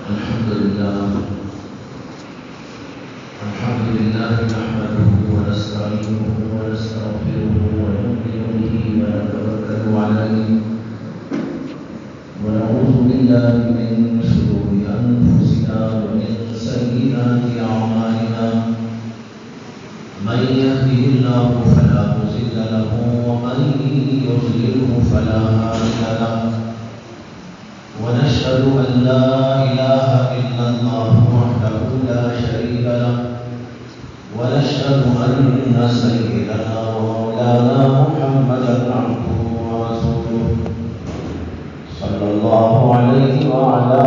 الحمد لله نحمده ونستعينه ونستغفره ونؤمن به ونتوكل عليه ونعوذ بالله من شرور أنفسنا ومن سيئات أعمالنا من يهده الله فلا مضل له ومن يضلله فلا هادي له ونشهد أن لا إله إلا الله وحده لا شريك له ونشهد أن سيدنا ومولانا محمدا عبده ورسوله صلى الله عليه وعلى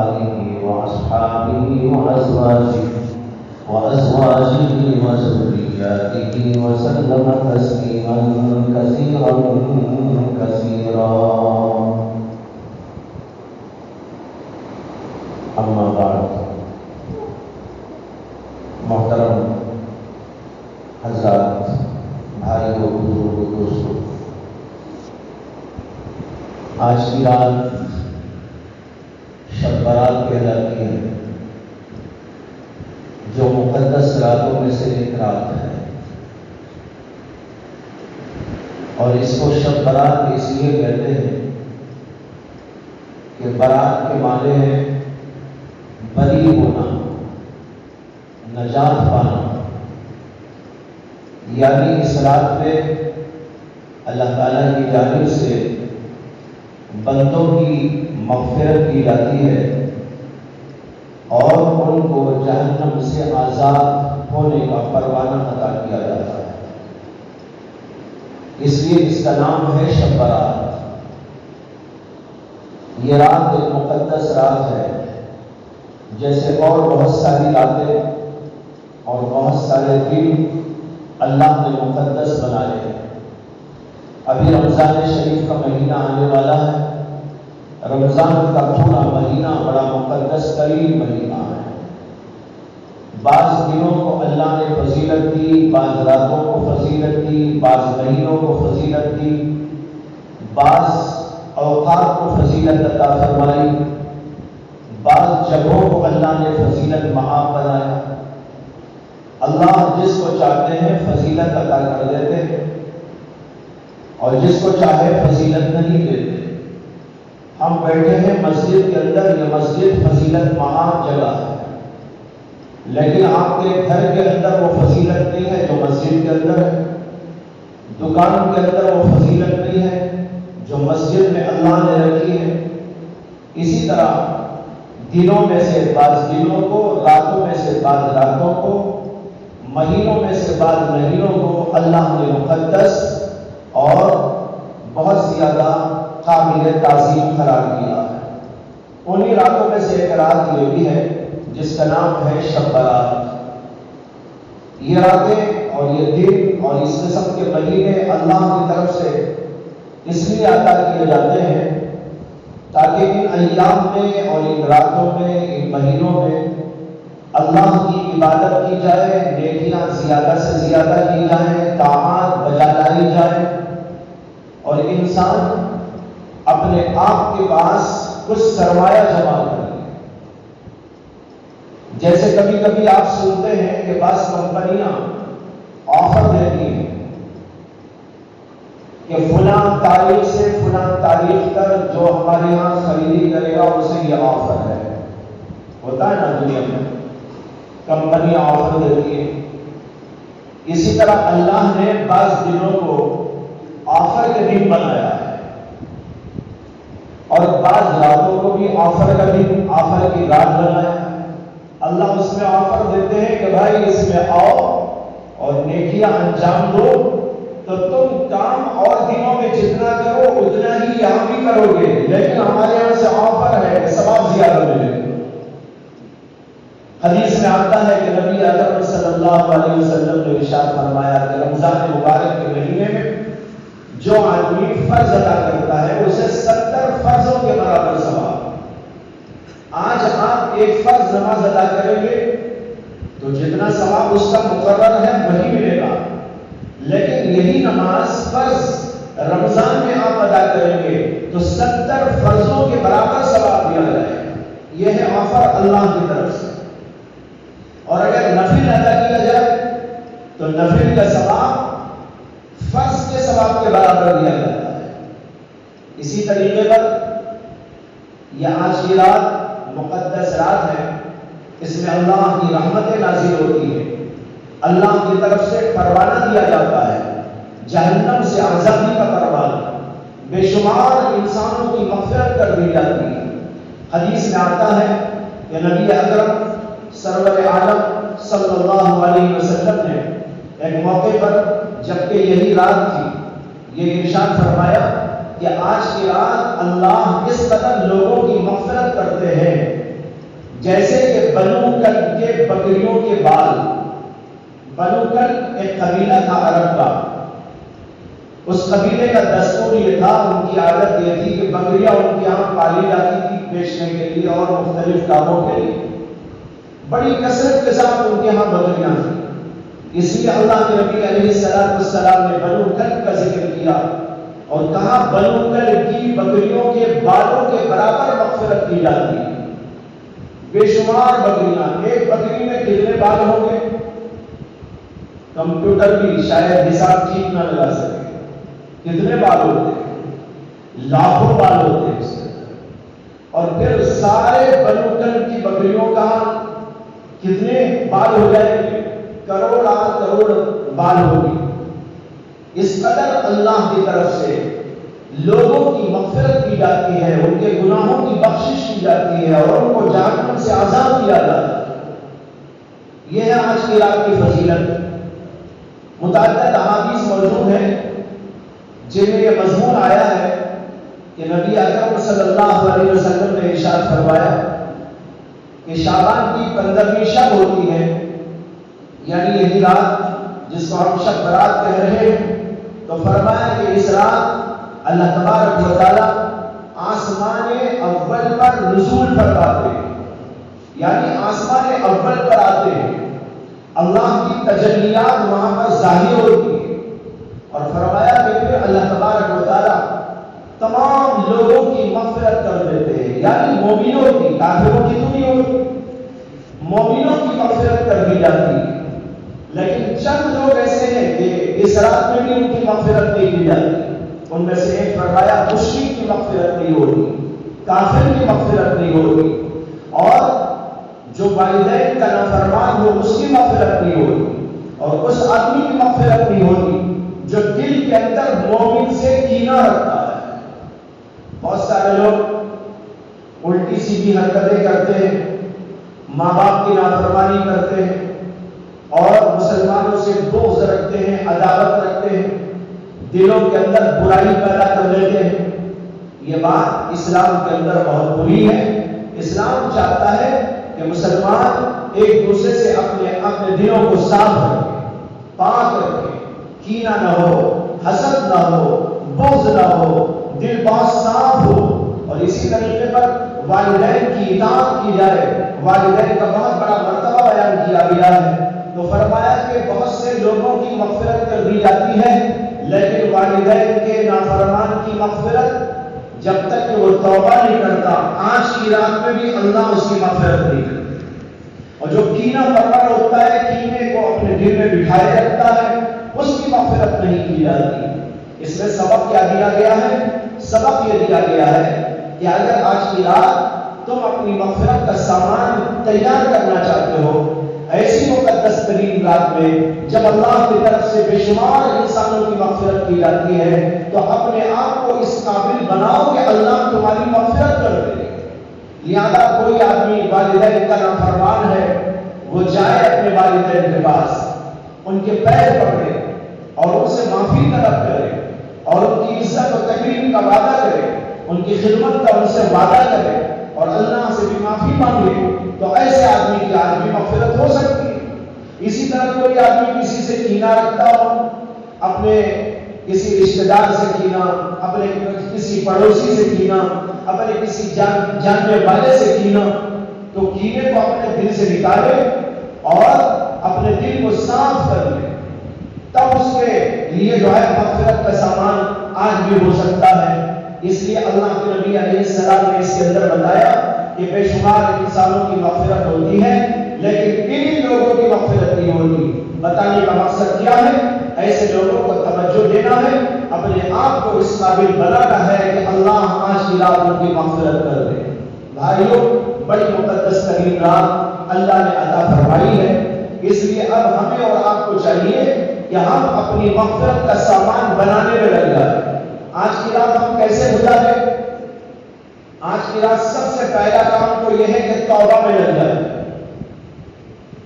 آله وأصحابه وأزواجه وذرياته وسلم تسليما كثيرا كثيرا. اما بعد، محترم حضرات، بھائیوں، بزرگوں، دوستوں، آج کی رات شب برات کہلاتی ہے، جو مقدس راتوں میں سے ایک رات ہے، اور اس کو شب برات اس لیے کہتے ہیں کہ برات کے معنی ہے بری ہونا، نجات پانا، یعنی اس رات میں اللہ تعالیٰ کی جانب سے بندوں کی مغفرت کی جاتی ہے اور ان کو جہنم سے آزاد ہونے کا پروانہ عطا کیا جاتا ہے. اس لیے اس کا نام ہے شب برات. یہ رات ایک مقدس رات ہے، جیسے اور بہت ساری راتیں اور بہت سارے دن اللہ نے مقدس بنائے ہیں. ابھی رمضان شریف کا مہینہ آنے والا ہے. رمضان کا پورا مہینہ بڑا مقدس ترین مہینہ ہے. بعض دنوں کو اللہ نے فضیلت دی، بعض راتوں کو فضیلت دی، بعض مہینوں کو فضیلت دی، بعض اوقات کو فضیلت عطا فرمائی، بعض جگہوں کو اللہ نے فضیلت معاف بنایا. اللہ جس کو چاہتے ہیں فضیلت عطا کر دیتے ہیں اور جس کو چاہے فضیلت نہیں دیتے. ہم بیٹھے ہیں مسجد کے اندر، یہ مسجد فضیلت معاف جگہ ہے، لیکن آپ کے گھر کے اندر وہ فضیلت نہیں ہے جو مسجد کے اندر ہے. دکان کے اندر وہ فضیلت نہیں ہے جو مسجد میں اللہ نے رکھی ہے. اسی طرح دنوں میں سے بعض دنوں کو، راتوں میں سے بعض راتوں کو، مہینوں میں سے بعض مہینوں کو اللہ نے مقدس اور بہت زیادہ قابل تعظیم قرار دیا ہے. انہی راتوں میں سے ایک رات یہ بھی ہے جس کا نام ہے شب برات. یہ راتیں اور یہ دن اور اس قسم کے مہینے اللہ کی طرف سے اس لیے عطا کیے جاتے ہیں تاکہ ان ایام میں اور ان راتوں میں، ان مہینوں میں اللہ کی عبادت کی جائے، نیکیاں زیادہ سے زیادہ کی جائیں، طاعات بجا لائی جائے اور انسان اپنے آپ کے پاس کچھ سرمایہ جمع کرے. جیسے کبھی کبھی آپ سنتے ہیں کہ بعض کمپنیاں آفر دیتی ہیں کہ فلاں تاریخ سے فلاں تاریخ تک جو ہمارے یہاں خریدی کرے گا اسے یہ آفر ہے. ہوتا ہے نا دنیا میں، کمپنیاں آفر دیتی ہیں. اسی طرح اللہ نے بعض دنوں کو آفر کے دن بنایا ہے اور بعض راتوں کو بھی آفر کا دن، آفر کی رات بنایا ہے. اللہ اس میں آفر دیتے ہیں کہ بھائی اس میں آؤ اور نیکیاں انجام دو، تو تم کام اور دنوں میں جتنا کرو اتنا ہی یہاں بھی کرو گے، لیکن ہمارے یہاں سے آفر ہے کہ ثواب زیادہ ملے گا. حدیث میں آتا ہے کہ نبی اکرم صلی اللہ علیہ وسلم نے ارشاد فرمایا کہ رمضان مبارک کے مہینے میں جو آدمی فرض ادا کرتا ہے اسے 70 فرضوں کے برابر ثواب. آج آپ ایک فرض نماز ادا کریں گے تو جتنا ثواب اس کا مقرر ہے وہی ملے گا، لیکن یہی نماز فرض رمضان میں آپ ادا کریں گے تو 70 فرضوں کے برابر ثواب دیا جائے. یہ ہے آفر اللہ کی طرف سے، اور اگر نفل ادا کیا جائے تو نفل کا ثواب فرض کے ثواب کے برابر دیا جاتا ہے۔ اسی طریقے پر یہ آج کی رات مقدس رات ہے، اس میں اللہ کی رحمتیں نازل ہوتی ہیں، اللہ کی طرف سے پروانہ دیا جاتا ہے، جہنم سے آزادی کا پروانہ، بے شمار انسانوں کی مغفرت کر دی جاتی ہے۔ حدیث میں آتا ہے کہ نبی اکرم سرور عالم صلی اللہ علیہ وسلم نے ایک موقع پر جبکہ یہی رات تھی یہ ارشاد فرمایا کہ آج کی رات اللہ اس قدر لوگوں کی مغفرت کرتے ہیں جیسے کہ بنو کلب کے بکریوں کے بال۔ بنو کلب ایک قبیلہ تھا عرب کا، اس قبیلے کا دستور یہ تھا، ان کی عادت یہ تھی کہ بکریاں ان کے یہاں پالی جاتی تھی بیچنے کے لیے اور مختلف کاموں کے لیے، بڑی کثرت کے ساتھ ان کے یہاں بکریاں تھیں۔ اس لیے اللہ کے نبی علیہ السلام نے بنو کلب کا ذکر کیا اور کہا بنو کلب کی بکریوں کے بالوں کے برابر مغفرت کی جاتی ہے۔ بے شمار بکریاں، ایک بکری میں کتنے بال ہوں گے کمپیوٹر بھی شاید حساب ٹھیک نہ لگا سکے، کتنے بال ہوتے ہیں، لاکھوں بال ہوتے ہیں اس کے اندر۔ اور پھر سارے بنو کلب کی بکریوں کا کتنے بال ہو جائیں گے، کروڑ آٹھ کروڑ بال ہوگی۔ اس قدر اللہ کی طرف سے لوگوں کی مغفرت کی جاتی ہے، ان کے گناہوں کی بخشش کی جاتی ہے اور ان کو جہنم سے آزاد کیا جاتا ہے۔ یہ ہے آج کی رات کی فضیلت۔ متعدد احادیث موجود ہیں جن میں یہ مضمون آیا ہے کہ نبی اکرم صلی اللہ علیہ وسلم نے ارشاد فرمایا کہ شعبان کی 15ویں شب ہوتی ہے، یعنی یہی رات جس کو ہم شب برات کہہ رہے ہیں، تو فرمایا کہ اس رات اللہ تبارک و تعالیٰ آسمان اول پر نزول فرماتے ہیں، یعنی آسمان اول پر آتے ہیں، اللہ کی تجلیات وہاں پر ظاہر ہوتی ہیں، اور فرمایا کہ پھر اللہ تبارک و تعالیٰ تمام لوگوں کی مغفرت کر دیتے ہیں، یعنی مومنوں کی، کافروں کی تو نہیں ہوتی، مومنوں کی مغفرت کر دی جاتی ہے۔ لیکن چند لوگ ایسے ہیں کہ اس رات میں بھی ان کی مغفرت نہیں کی جاتی، ان میں سے ایک فرمایا مشرک کی مغفرت نہیں ہوتی، کافر کی مغفرت نہیں ہوتی، اور جو والدین کا نافرمان ہو اس کی مغفرت نہیں ہوتی، اور اس آدمی کی مغفرت نہیں ہوتی جو دل کے اندر مومن سے کینہ رکھتا ہے۔ بہت سارے لوگ الٹی سیدھی حرکتیں کرتے ہیں، ماں باپ کی نافرمانی کرتے ہیں اور مسلمانوں سے بغض رکھتے ہیں، عداوت رکھتے ہیں، دلوں کے اندر برائی پیدا کر لیتے ہیں۔ یہ بات اسلام کے اندر بہت بری ہے۔ اسلام چاہتا ہے کہ مسلمان ایک دوسرے سے اپنے دلوں کو صاف رکھیں، پاک رکھیں، کینہ نہ ہو، حسد نہ ہو، بغض نہ ہو، دل بہت صاف ہو، اور اسی طریقے پر والدین کی اطاعت کی جائے۔ والدین کا بہت بڑا مرتبہ بیان کیا گیا ہے، تو فرمایا کہ بہت سے لوگوں کی مغفرت کر دی جاتی ہے، لیکن والدین کے نافرمان کی مغفرت جب تک کہ وہ توبہ نہیں کرتا، آج کی رات میں بھی اللہ اس کی مغفرت نہیں کرتا۔ اور جو کینہ پرور ہوتا ہے، کینے کو اپنے دل میں بٹھائے رکھتا ہے، اس کی مغفرت نہیں کی جاتی۔ اس میں سبق کیا دیا گیا ہے؟ سبق یہ دیا گیا ہے کہ اگر آج کی رات تم اپنی مغفرت کا سامان تیار کرنا چاہتے ہو، ایسی مقدس ترین رات میں جب اللہ کی طرف سے بے شمار انسانوں کی مغفرت کی جاتی ہے، تو اپنے آپ کو اس قابل بناؤ کہ اللہ تمہاری مغفرت کر دے۔ لہذا کوئی آدمی والدین کا نافرمان ہے، وہ جائے اپنے والدین کے پاس، ان کے پیر پکڑے اور ان سے معافی طلب کرے اور ان کی عزت و تکریم کا وعدہ کرے، ان کی خدمت کا ان سے وعدہ کرے اور اللہ سے بھی معافی مانگے، تو ایسے آدمی کی آج بھی مغفرت ہو سکتی ہے۔ اسی طرح کوئی آدمی کسی سے کینہ رکھتا ہو، اپنے کسی رشتہ دار سے کینہ، اپنے کسی پڑوسی سے کینہ، اپنے کسی جاننے والے سے کینہ، تو کینے کو اپنے دل سے نکالے اور اپنے دل کو صاف کر لے، تب اس کے لیے جو ہے مغفرت کا سامان آج بھی ہو سکتا ہے۔ اس لیے اللہ کے نبی علیہ السلام نے اس کے اندر بتایا کہ بے شمار انسانوں کی مغفرت ہوتی ہے لیکن انہی لوگوں کی مغفرت نہیں ہوتی۔ بتانے کا مقصد کیا ہے؟ ایسے لوگوں کو توجہ دینا ہے، اپنے آپ کو اس قابل بنانا ہے کہ اللہ آج کی رات ان کی مغفرت کر دے۔ بھائیوں، بڑی مقدس ترین رات اللہ نے عطا فرمائی ہے، اس لیے اب ہمیں اور آپ کو چاہیے کہ ہم اپنی مغفرت کا سامان بنانے میں لگ جائیں۔ آج کی رات ہم کیسے گزاریں؟ آج کی رات سب سے پہلا کام تو یہ ہے کہ توبہ میں لگ جائیں،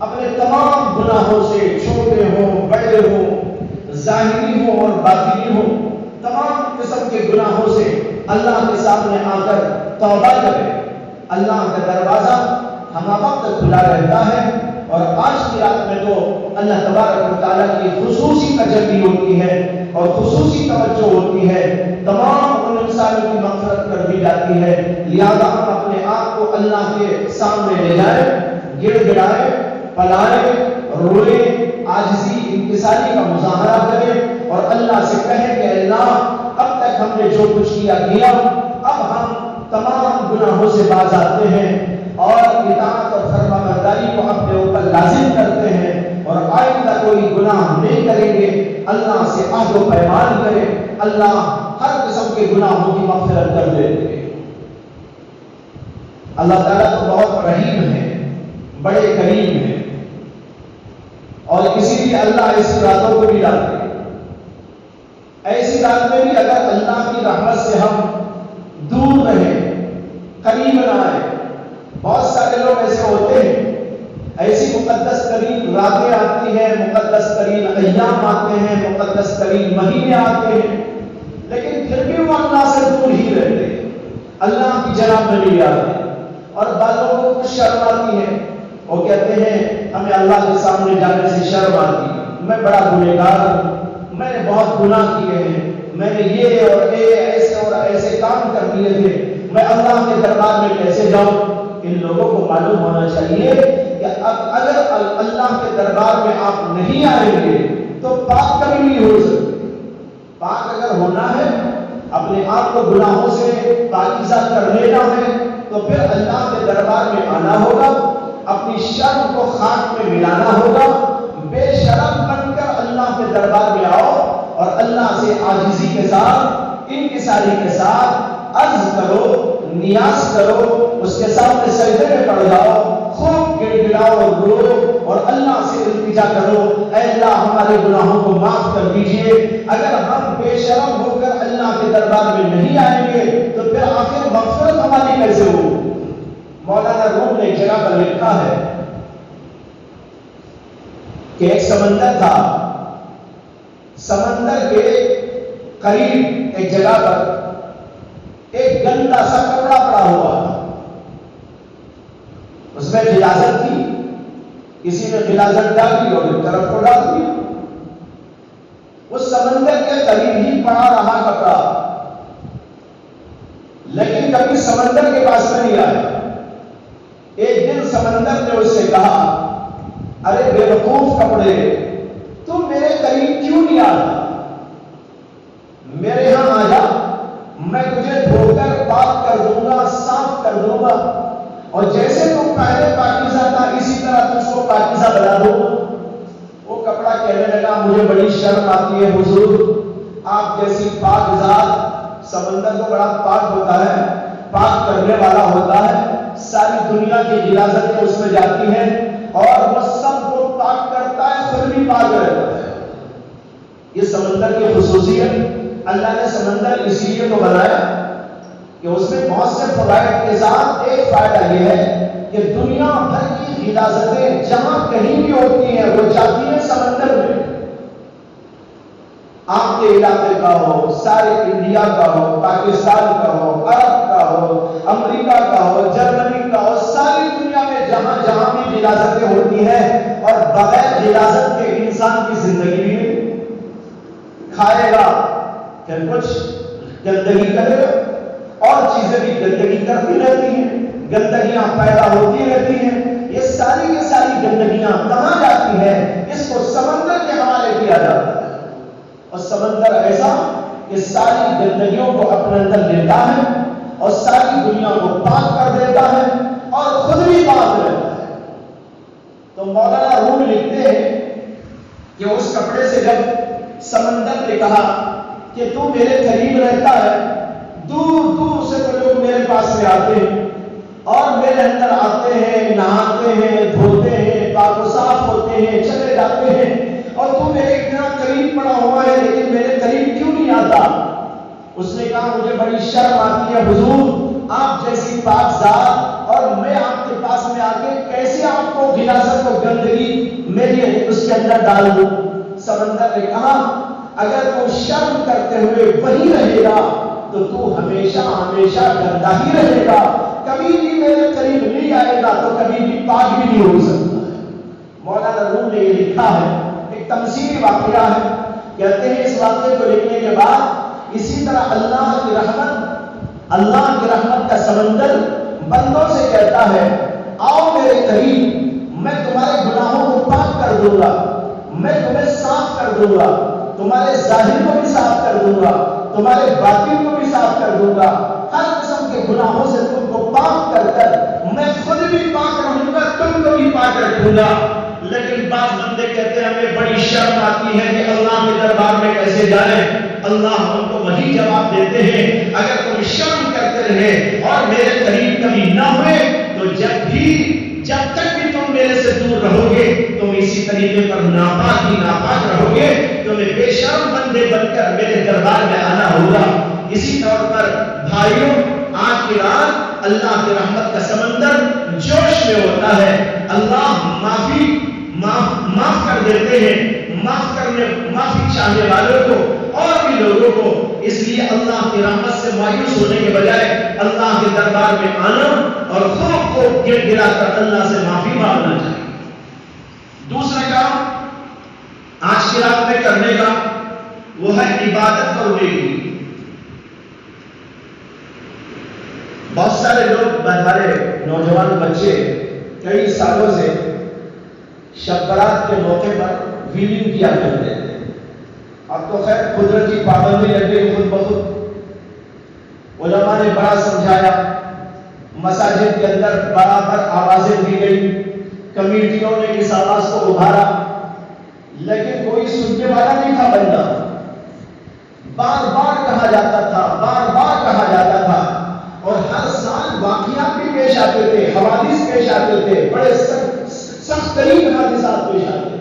اپنے تمام گناہوں سے، چھوٹے ہوں بڑے ہوں، ظاہری ہوں اور باطنی ہوں، تمام قسم کے گناہوں سے اللہ کے سامنے آ کر توبہ کریں۔ اللہ کا دروازہ ہمہ وقت کھلا رہتا ہے، اور آج کی رات میں تو اللہ تبارک و تعالیٰ کی خصوصی تجلی ہوتی ہے اور خصوصی توجہ ہوتی ہے، تمام ان انسانوں کی مغفرت کر دی جاتی ہے۔ لہذا ہم اپنے آپ کو اللہ کے سامنے لے جائیں، گڑ گڑائیں، پلائیں، روئیں، عاجزی انکساری کا مظاہرہ کریں اور اللہ سے کہیں کہ اللہ اب تک ہم نے جو کچھ کیا اب ہم تمام گناہوں سے باز آتے ہیں اور اطاعت اور فرمانبرداری کو اپنے اوپر لازم کرتے ہیں اور آئندہ کوئی گناہ نہیں کریں گے۔ اللہ سے عہد و پیمان کریں، اللہ ہر قسم کے گناہوں کی مغفرت کر دیتے ہیں۔ اللہ تعالیٰ تو بہت رحیم ہے، بڑے کریم ہے، اور اسی لیے اللہ ایسی راتوں کو بھی لاتے ہیں۔ ایسی رات میں بھی اگر اللہ کی رحمت سے ہم دور رہیں، قریب نہ آئے، بہت سارے لوگ ایسے ہوتے ہیں، ایسی مقدس ترین راتیں آتی ہیں، مقدس ترین ایام آتے ہیں، مقدس ترین مہینے آتے ہیں، لیکن پھر بھی وہ اللہ سے دور ہی رہتے ہیں، اللہ کی جناب میں نہیں آتے، اور بعض لوگوں کو شرم آتی ہے، وہ کہتے ہیں ہمیں اللہ کے سامنے جانے سے شرم آتی ہے، میں بڑا گنہگار ہوں، میں نے بہت گناہ کیے ہیں، میں نے یہ اور ایسے اور ایسے کام کر دیے تھے، میں اللہ کے دربار میں کیسے جاؤں؟ ان لوگوں کو معلوم ہونا چاہیے کہ اگر اللہ کے دربار میں آپ نہیں آئیں گے تو پاک کبھی نہیں ہو سکتے۔ پاک اگر ہونا ہے، اپنے آپ کو گناہوں سے پاکیزہ کر لینا ہے، تو پھر اللہ کے دربار میں آنا ہوگا، اپنی شرم کو خاک میں ملانا ہوگا، بے شرم بن کر اللہ کے دربار میں آؤ اور اللہ سے عاجزی کے ساتھ، انکساری کے ساتھ عرض کرو، نیاز کرو، اس کے سامنے سجدے میں پڑ جاؤ، خوب گڑ گڑاؤ اور رو اور اللہ سے التجا کرو، اے اللہ ہمارے گناہوں کو معاف کر دیجئے۔ اگر ہم بے شرم ہو کر اللہ کے دربار میں نہیں آئیں گے تو پھر آخر مغفرت ہماری کیسے ہو؟ مولانا روم نے ایک جگہ پر لکھا ہے کہ ایک سمندر تھا، سمندر کے قریب ایک جگہ پر ایک گندا سا کپڑا پڑا ہوا تھا، اس میں غلاظت تھی، کسی نے غلاظت ڈالی اور ایک طرف کو ڈال دیا، اس سمندر کے قریب ہی پڑا رہا کپڑا، لیکن کبھی سمندر کے پاس میں نہیں آیا۔ ایک دن سمندر نے اس سے کہا، ارے بے وقوف کپڑے، تم میرے قریب کیوں نہیں آتا؟ میرے یہاں آ جا، میں تجھے دھو کر پاک کر دوں گا، صاف کر دوں گا، اور جیسے تم پہلے پاکیزہ تھا اسی طرح تجھ کو پاکیزہ بنا دوں گا۔ وہ کپڑا کہنے لگا، مجھے بڑی شرم آتی ہے حضور، آپ جیسی پاک ذات، سمندر تو بڑا پاک ہوتا ہے، پاک کرنے والا ہوتا ہے، ساری دنیا کی غلاظتیں اس میں جاتی ہیں اور وہ سب کو پاک کرتا ہے، خود بھی پاک رہتا ہے۔ یہ سمندر کی خصوصیت، اللہ نے سمندر اسی لیے تو بنایا کہ اس میں بہت سے فوائد کے ساتھ ایک فائدہ یہ ہے کہ دنیا بھر کی غلاظتیں جہاں کہیں بھی ہوتی ہیں وہ جاتی ہیں سمندر میں۔ آپ کے علاقے کا ہو، سارے انڈیا کا ہو، پاکستان کا ہو، عرب کا ہو، امریکہ کا ہو، جرمنی کا ہو، ساری دنیا میں جہاں جہاں بھی غلاظتیں ہوتی ہیں، اور بغیر غلاظت کے انسان کی زندگی بھی نہیں، کھائے گا پھر کچھ گندگی کرے گا، اور چیزیں بھی گندگی کرتی رہتی ہیں، گندگیاں پیدا ہوتی رہتی ہیں، یہ ساری کی ساری گندگیاں کہاں جاتی ہیں؟ اس کو سمندر کے حوالے کیا جاتا ہے، اور سمندر ایسا کہ ساری گندگیوں کو اپنے اندر لیتا ہے اور ساری دنیا کو پاک کر دیتا ہے، تو مولانا روم لکھتے ہیں کہ اس کپڑے سے جب سمندر نے کہا کہ تو میرے قریب رہتا ہے، دور دور سے تو لوگ میرے پاس میں آتے ہیں اور میرے اندر آتے ہیں، نہاتے ہیں، دھوتے ہیں، پاک و صاف ہوتے ہیں، چلے جاتے ہیں، اور تو میرے اتنا قریب پڑا ہوا ہے لیکن میرے قریب کیوں نہیں آتا؟ اس نے کہا مجھے بڑی شرم آتی ہے حضور، آپ جیسی پاک ذات اور میں آپ کے پاس میں آ کے کیسے آپ کو غلاظت و گندگی میری اس کے اندر ڈال دوں؟ سمندر نے کہا اگر تو شرم کرتے ہوئے وہی رہے گا تو تو ہمیشہ ہمیشہ گندا ہی رہے گا، کبھی بھی میرے قریب نہیں آئے گا تو کبھی بھی پاک بھی نہیں ہو سکتا ہے۔ مولانا روم نے یہ لکھا ہے، ایک تمثیلی واقعہ ہے، کہتے ہیں اس واقعے کو لکھنے کے بعد اسی طرح اللہ کی رحمت کا سمندر بندوں سے کہتا ہے آؤ میرے قریب، میں تمہارے گناہوں کو پاک کر دوں گا، میں تمہیں صاف کر دوں گا، تمہارے ظاہر کو بھی صاف کر دوں گا، تمہارے باطن کو بھی صاف کر دوں گا، ہر قسم کے گناہوں سے تم کو پاک کر کر میں خود بھی پاک رہوں گا، تم کو بھی پاک رکھوں گا۔ لیکن بعض بندے کہتے ہیں ہمیں بڑی شرم آتی ہے کہ اللہ کے دربار میں کیسے جائیں؟ اللہ ہم کو وہی جواب دیتے ہیں اگر تم شرم کرتے رہے اور میرے قریب کبھی نہ ہوئے تو جب تک بھی تم میرے سے دور رہو گے تم اسی طریقے پر ناپاک رہو گے، تمہیں بے شرم بندے بن کر میرے دربار میں آنا ہوگا۔ اسی طور پر بھائیوں، آج کی رات اللہ کی رحمت کا سمندر جوش میں ہوتا ہے، اللہ معاف کر دیتے ہیں، معافی چاہنے والوں کو اور بھی لوگوں کو، اس لیے اللہ کی رحمت سے مایوس ہونے کے بجائے اللہ کے دربار میں آنا اور خوب کو گر گرا کر اللہ سے معافی مانگنا چاہیے۔ دوسرا کام آج کی رات میں کرنے کا وہ ہے عبادت پر نیکی۔ بہت سارے لوگ، ہمارے نوجوان بچے کئی سالوں سے شب برات کے موقع پر ویڈنگ کیا کرتے تھے، اب تو خیر قدرت کی پابندی لگ گئی خود بخود۔ علماء نے بڑا سمجھایا، مساجد کے اندر برابر آوازیں دی گئی، کمیٹیوں نے اس آواز کو ابھارا، لیکن کوئی سننے والا نہیں تھا بندہ۔ بار بار کہا جاتا تھا اور ہر سال واقعات بھی پیش آتے تھے، حوادث پیش آتے تھے، بڑے سخت ترین حادثات پیش آتے تھے۔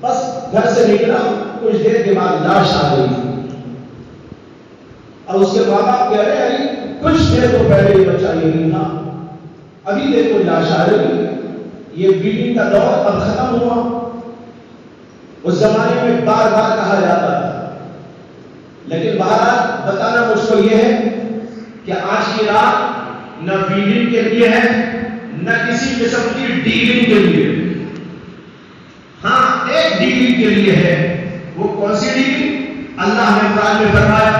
بس گھر سے نکلا، کچھ دیر کے بعد لاش آ گئی اور اس کے ماں باپ کہہ رہے ہیں کچھ دیر تو پہلے یہ بچہ یہ نہیں تھا، ابھی دیکھو لاش آ رہی۔ یہ بیوی کا دور اب ختم ہوا، اس زمانے میں بار بار کہا جاتا تھا، لیکن بہرحال بتانا مجھ کو یہ ہے کہ آج کی رات نہ ویڈنگ کے لیے ہے نہ کسی قسم کی ڈیلنگ کے لیے، ہاں ایک ڈیلنگ کے لیے ہے۔ وہ کون سی ڈیلنگ؟ اللہ نے قرآن میں فرمایا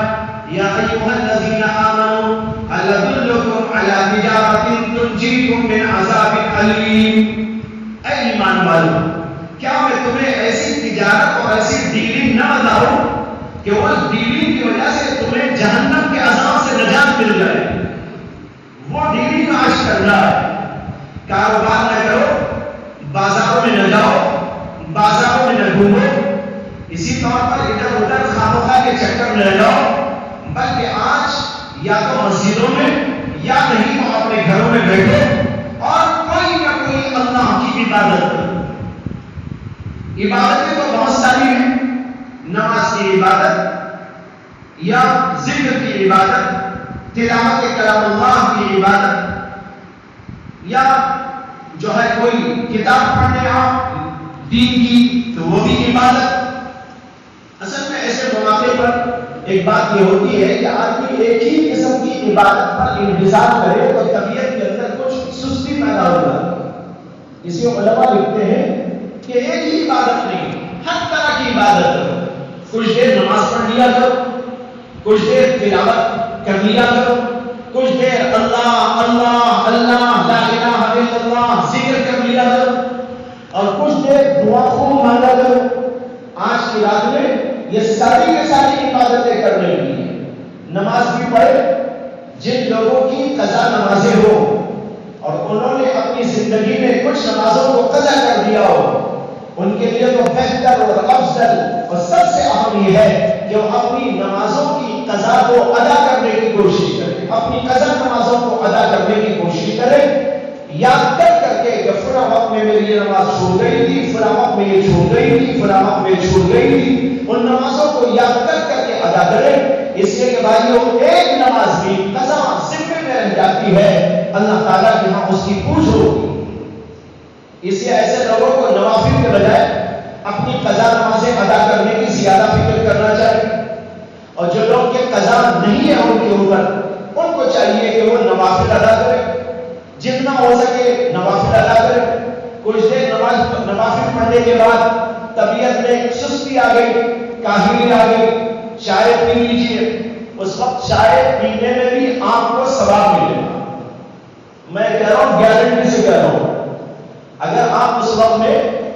یا ایھا الذین آمنوا هل ادلکم علی تجارۃ تنجیکم من عذاب الیم۔ اے ایمان والو، کیا میں تمہیں ایسی تجارت اور ایسی ڈیلنگ نہ بتاؤں کہ اس ڈیلنگ کی وجہ سے تمہیں جہنم کے عذاب سے نجات مل جائے؟ وہ ڈیلنگ آج کرنا ہے۔ کاروبار نہ کرو، بازاروں میں نہ جاؤ، بازاروں میں نہ گھومو، اسی طور پر ادھر ادھر خامخواہ کے چکر میں نہ جاؤ، بلکہ آج یا تو مسجدوں میں یا نہیں تو اپنے گھروں میں بیٹھو اور کوئی نہ کوئی اللہ کی عبادت کرو۔ عبادتیں تو بہت ساری ہیں، نماز کی عبادت یا ذکر کی عبادت، تلاوت کلام اللہ کی عبادت، یا جو ہے کوئی کتاب پڑھنے دین کی تو وہ بھی عبادت۔ اصل میں ایسے مواقع پر ایک بات یہ ہوتی ہے کہ آدمی ایک ہی قسم کی عبادت پر انتظار کرے تو طبیعت کے اندر کچھ سستی پیدا ہو جاتی ہے۔ اسی علماء لکھتے ہیں کہ ایک ہی عبادت نہیں، ہر طرح کی عبادت کرو، کچھ دیر نماز پڑھ لیا کرو، کچھ دیر تلاوت کر لیا کرو، کچھ دیر اللہ اللہ اللہ لا الہ الا اللہ ذکر کر لیا کرو، اور کچھ دیر دعا خوب مانگا کرو۔ آج کی رات میں یہ ساری کی ساری عبادتیں کرنے کی ہیں۔ نماز بھی پڑھے، جن لوگوں کی قضا نمازیں ہو اور انہوں نے اپنی زندگی میں کچھ نمازوں کو قضا کر دیا ہو، ان کے لیے تو بہتر اور افضل اور سب سے اہم یہ ہے کہ وہ اپنی نمازوں کی قضا کو ادا کرنے کی کوشش کرے، اپنی قضا نمازوں کو ادا کرنے کی کوشش کرے، یاد کر کے کہ فلاں وقت میں میری یہ نماز چھوٹ گئی تھی، فلاں وقت میں یہ چھوٹ گئی تھی، فلاں وقت میں چھوٹ گئی تھی، ان نمازوں کو یاد کر کے ادا کرے، اس لیے کہ بھائیو ایک نماز بھی قضا ذمے میں رہ جاتی ہے، اللہ تعالیٰ کے ہاں اس کی پوچھ ہوگی۔ اس لیے ایسے لوگوں کو نوافل کے بجائے اپنی قضا نمازیں ادا کرنے کی زیادہ فکر کرنا چاہیے، اور جو لوگ کے قضا نہیں ہے ان کے اوپر، ان کو چاہیے کہ وہ نوافل ادا کرے، جتنا ہو سکے نوافل ادا کرے۔ کچھ دیر نوافل پڑھنے کے بعد طبیعت میں سستی آ گئی، کاہلی آ گئی، چائے پی لیجیے، اس وقت چائے پینے میں بھی آپ کو ثواب ملے گا۔ میں کہہ رہا ہوں، گارنٹی سے کہہ رہا ہوں، اگر آپ اس وقت میں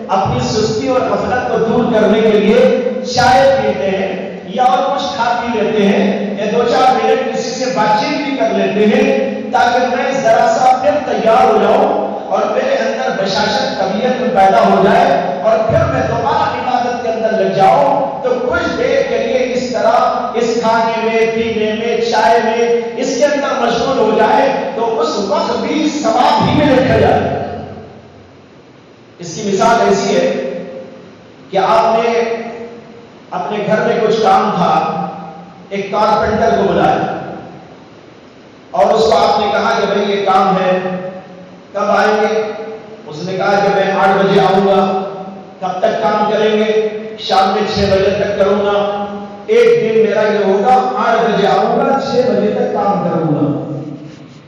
اپنی سستی اور غفلت کو دور کرنے کے لیے چائے پیتے ہیں یا اور کچھ کھا پی لیتے ہیں یا 2-4 منٹ کسی سے بات چیت بھی کر لیتے ہیں تاکہ میں ذرا سا پھر تیار ہو جاؤں اور میرے اندر بشاشت طبیعت میں پیدا ہو جائے اور پھر میں دوبارہ عبادت کے اندر لگ جاؤں، تو کچھ دیر کے لیے اس طرح اس کھانے میں، پینے میں، چائے میں اس کے اندر مشغول ہو جائے تو اس وقت بھی ثواب ہی میں لکھا جائے۔ اس کی مثال ایسی ہے کہ آپ نے اپنے گھر میں کچھ کام تھا، ایک کارپینٹر کو بلایا اور اس کو آپ نے کہا کہ بھئی یہ کام ہے، کب آئیں گے؟ اس نے کہا کہ میں 8 بجے آؤں گا۔ کب تک کام کریں گے؟ شام میں 6 بجے تک کروں گا۔ ایک دن میرا یہ ہوگا، 8 بجے آؤں گا، 6 بجے تک کام کروں گا۔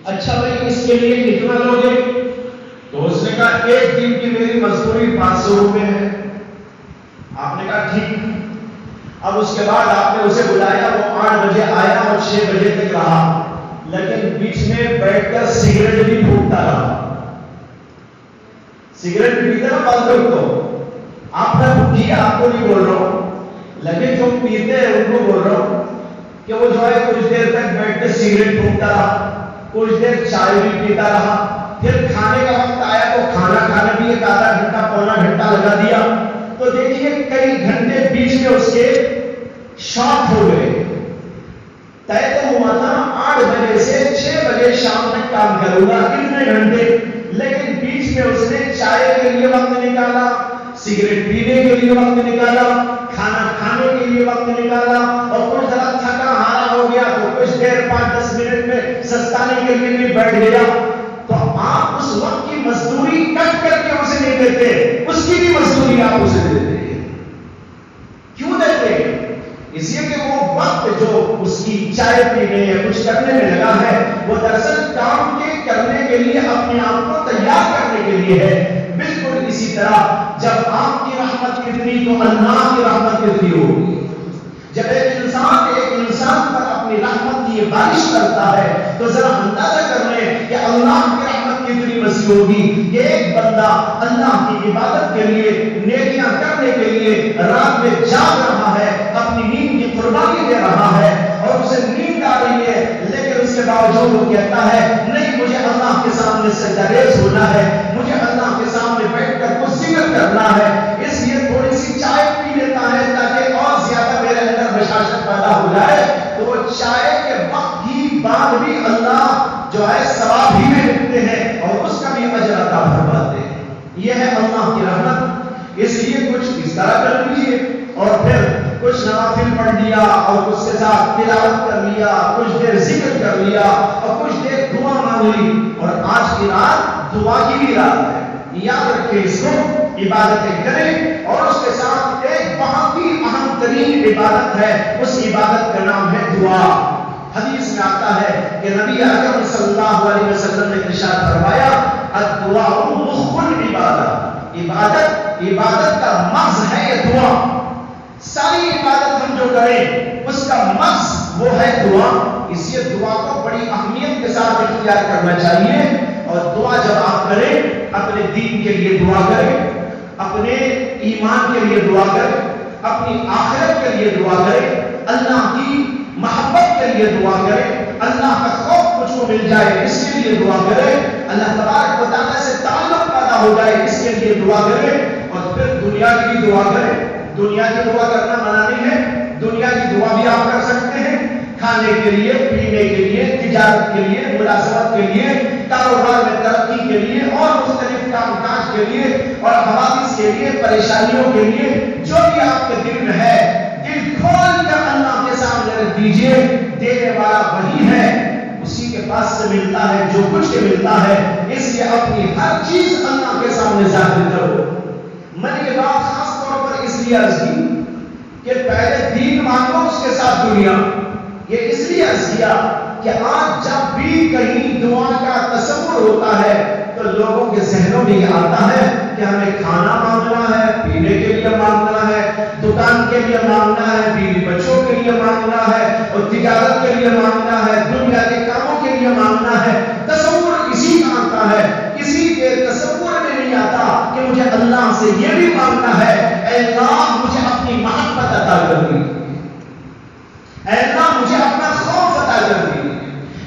اچھا بھائی اس کے لیے کتنا لوگے؟ تو اس نے کہا ایک دن کی میری مزدوری 500 روپے ہے۔ آپ نے کہا ٹھیک۔ اب اس کے بعد آپ نے اسے بلایا، وہ 8 بجے آیا اور 6 بجے تک رہا، لیکن بیچ میں بیٹھ کر سگریٹ بھی پھونکتا رہا۔ سگریٹ پیتے نا بند کر دو، آپ نے پوچھی، آپ کو نہیں بول رہا ہوں، لیکن جو پیتے ہیں ان کو بول رہا ہوں کہ وہ جو ہے کچھ دیر تک بیٹھ کے سگریٹ پھونکتا رہا، کچھ دیر چائے بھی پیتا رہا، پھر کھانے کا وقت آیا تو کھانا کھانے بھی 1 آدھا گھنٹہ پونا گھنٹہ لگا دیا، تو دیکھیے کئی گھنٹے بیچ میں اس کے شارٹ ہو گئے۔ طے تو ہوا تھا 8 بجے سے 6 بجے شام تک کام کروں گا، کتنے گھنٹے، لیکن بیچ میں اس نے چائے کے لیے وقت نکالا، سگریٹ پینے کے لیے وقت نکالا، کھانا کھانے کے لیے وقت نکالا، اور کچھ ذرا تھکا ہارا ہو گیا تو کچھ دیر 5-10 منٹ میں سستانے کے لیے بھی بیٹھ گیا۔ تو آپ اس وقت کی مزدوری کٹ کر کے اسے نہیں دیتے، اس کی بھی مزدوری آپ اسے دیتے ہیں۔ کیوں دیتے ہیں؟ اس لیے کہ وہ وقت جو اس کی چائے پینے یا کچھ کرنے میں لگا ہے وہ دراصل کام کے کرنے کے لیے اپنے آپ کو تیار کرنے کے لیے ہے۔ بالکل اسی طرح جب آپ کی رحمت کتنی تو اللہ کی رحمت کتنی ہوگی۔ جب ایک انسان پر اپنی رحمت کی بارش کرتا ہے تو ذرا اندازہ کر لیں کہ اللہ کی رحمت کتنی وسیع ہوگی کہ ایک بندہ اللہ کی عبادت کے لیے، نیکیاں کرنے کے لیے رات میں جاگ رہا ہے، اپنی نیند کی قربانی دے رہا ہے اور اسے نیند آ رہی ہے، لیکن اس کے باوجود وہ کہتا ہے نہیں، مجھے اللہ کے سامنے سجدہ ریز ہونا ہے، مجھے اللہ کے سامنے بیٹھ کر کچھ ذکر کرنا ہے، اس لیے تھوڑی سی چائے پی لیتا ہے تاکہ اور زیادہ میرے اندر بشاشت پیدا ہو جائے، تو وہ چائے کے وقت کی بعد بھی اللہ جو ہے ثواب ہی میں لکھتے ہیں اور اس کا بھی اجر عطا فرماتے ہیں۔ یہ ہے اللہ کی رحمت۔ اس لیے کچھ اس طرح کر لیجیے اور پھر کچھ نوافل پڑھ لیا اور اس کے ساتھ تلاوت کر لیا، کچھ دیر ذکر کر لیا اور کچھ دیر دعا مانگ لی، اور آج کی رات دعا کی بھی رات ہے، یاد رکھیں اس کو، عبادتیں کریں، اور اس کے ساتھ ایک بہت ہی اہم ترین عبادت ہے، اس عبادت کا نام ہے دعا۔ حدیث میں آتا ہے کہ نبی اکرم صلی اللہ علیہ وسلم نے ارشاد فرمایا الدعاء مخ العبادہ، عبادت کا مغز ہے یہ دعا۔ ساری عبادت ہم جو کریں اس کا مغز وہ ہے دعا، اس لیے دعا کو بڑی اہمیت کے ساتھ اختیار کرنا چاہیے، اور دعا جب آپ کریں اپنے دین کے لیے دعا کریں، اپنے ایمان کے لیے دعا کریں، اپنی آخرت کے لیے دعا کریں، اللہ کی محبت کے لیے دعا کریں، اللہ کا خوف مجھ کو مل جائے اس کے لیے دعا کریں، اللہ تبارک و تعالیٰ سے تعلق پیدا پیدا ہو جائے اس کے لیے دعا کریں، اور پھر دنیا کی بھی دعا کریں۔ دنیا کی دعا کرنا منع نہیں ہے، دنیا کی دعا بھی آپ کر سکتے ہیں، کھانے کے لیے، پینے کے لیے، تجارت کے لیے، ملازمت کے لیے، کاروبار میں ترقی کے لیے، اور مختلف کام کاج کے لیے، اور حوادث کے لیے، پریشانیوں کے لیے، جو بھی آپ کے دل میں ہے دل کھول کر اللہ کے سامنے رکھ دیجئے۔ دینے والا وہی ہے، اسی کے پاس سے ملتا ہے جو کچھ کے ملتا ہے، اس لیے اپنی ہر چیز اللہ کے سامنے ظاہر کرو۔ میں نے یہ بات خاص طور پر اس لیے عرض کی کہ پہلے دین مانگو، اس کے ساتھ دنیا۔ یہ اس لیے عرض کیا کہ آج جب بھی کہیں دعا کا تصور ہوتا ہے تو لوگوں کے ذہنوں میں یہ آتا ہے کہ ہمیں کھانا مانگنا ہے، پینے کے لیے مانگنا ہے، دکان کے لیے مانگنا ہے، بیوی بچوں کے لیے مانگنا ہے، اور تجارت کے لیے مانگنا ہے، دنیا کے کاموں کے لیے مانگنا ہے۔ تصور اسی کا آتا ہے، کسی کے تصور میں نہیں آتا کہ مجھے اللہ سے یہ بھی مانگنا ہے، اے اللہ مجھے اپنی محبت عطا کر دیجیے، اے اللہ مجھے اپنا خوف عطا کر دیجیے،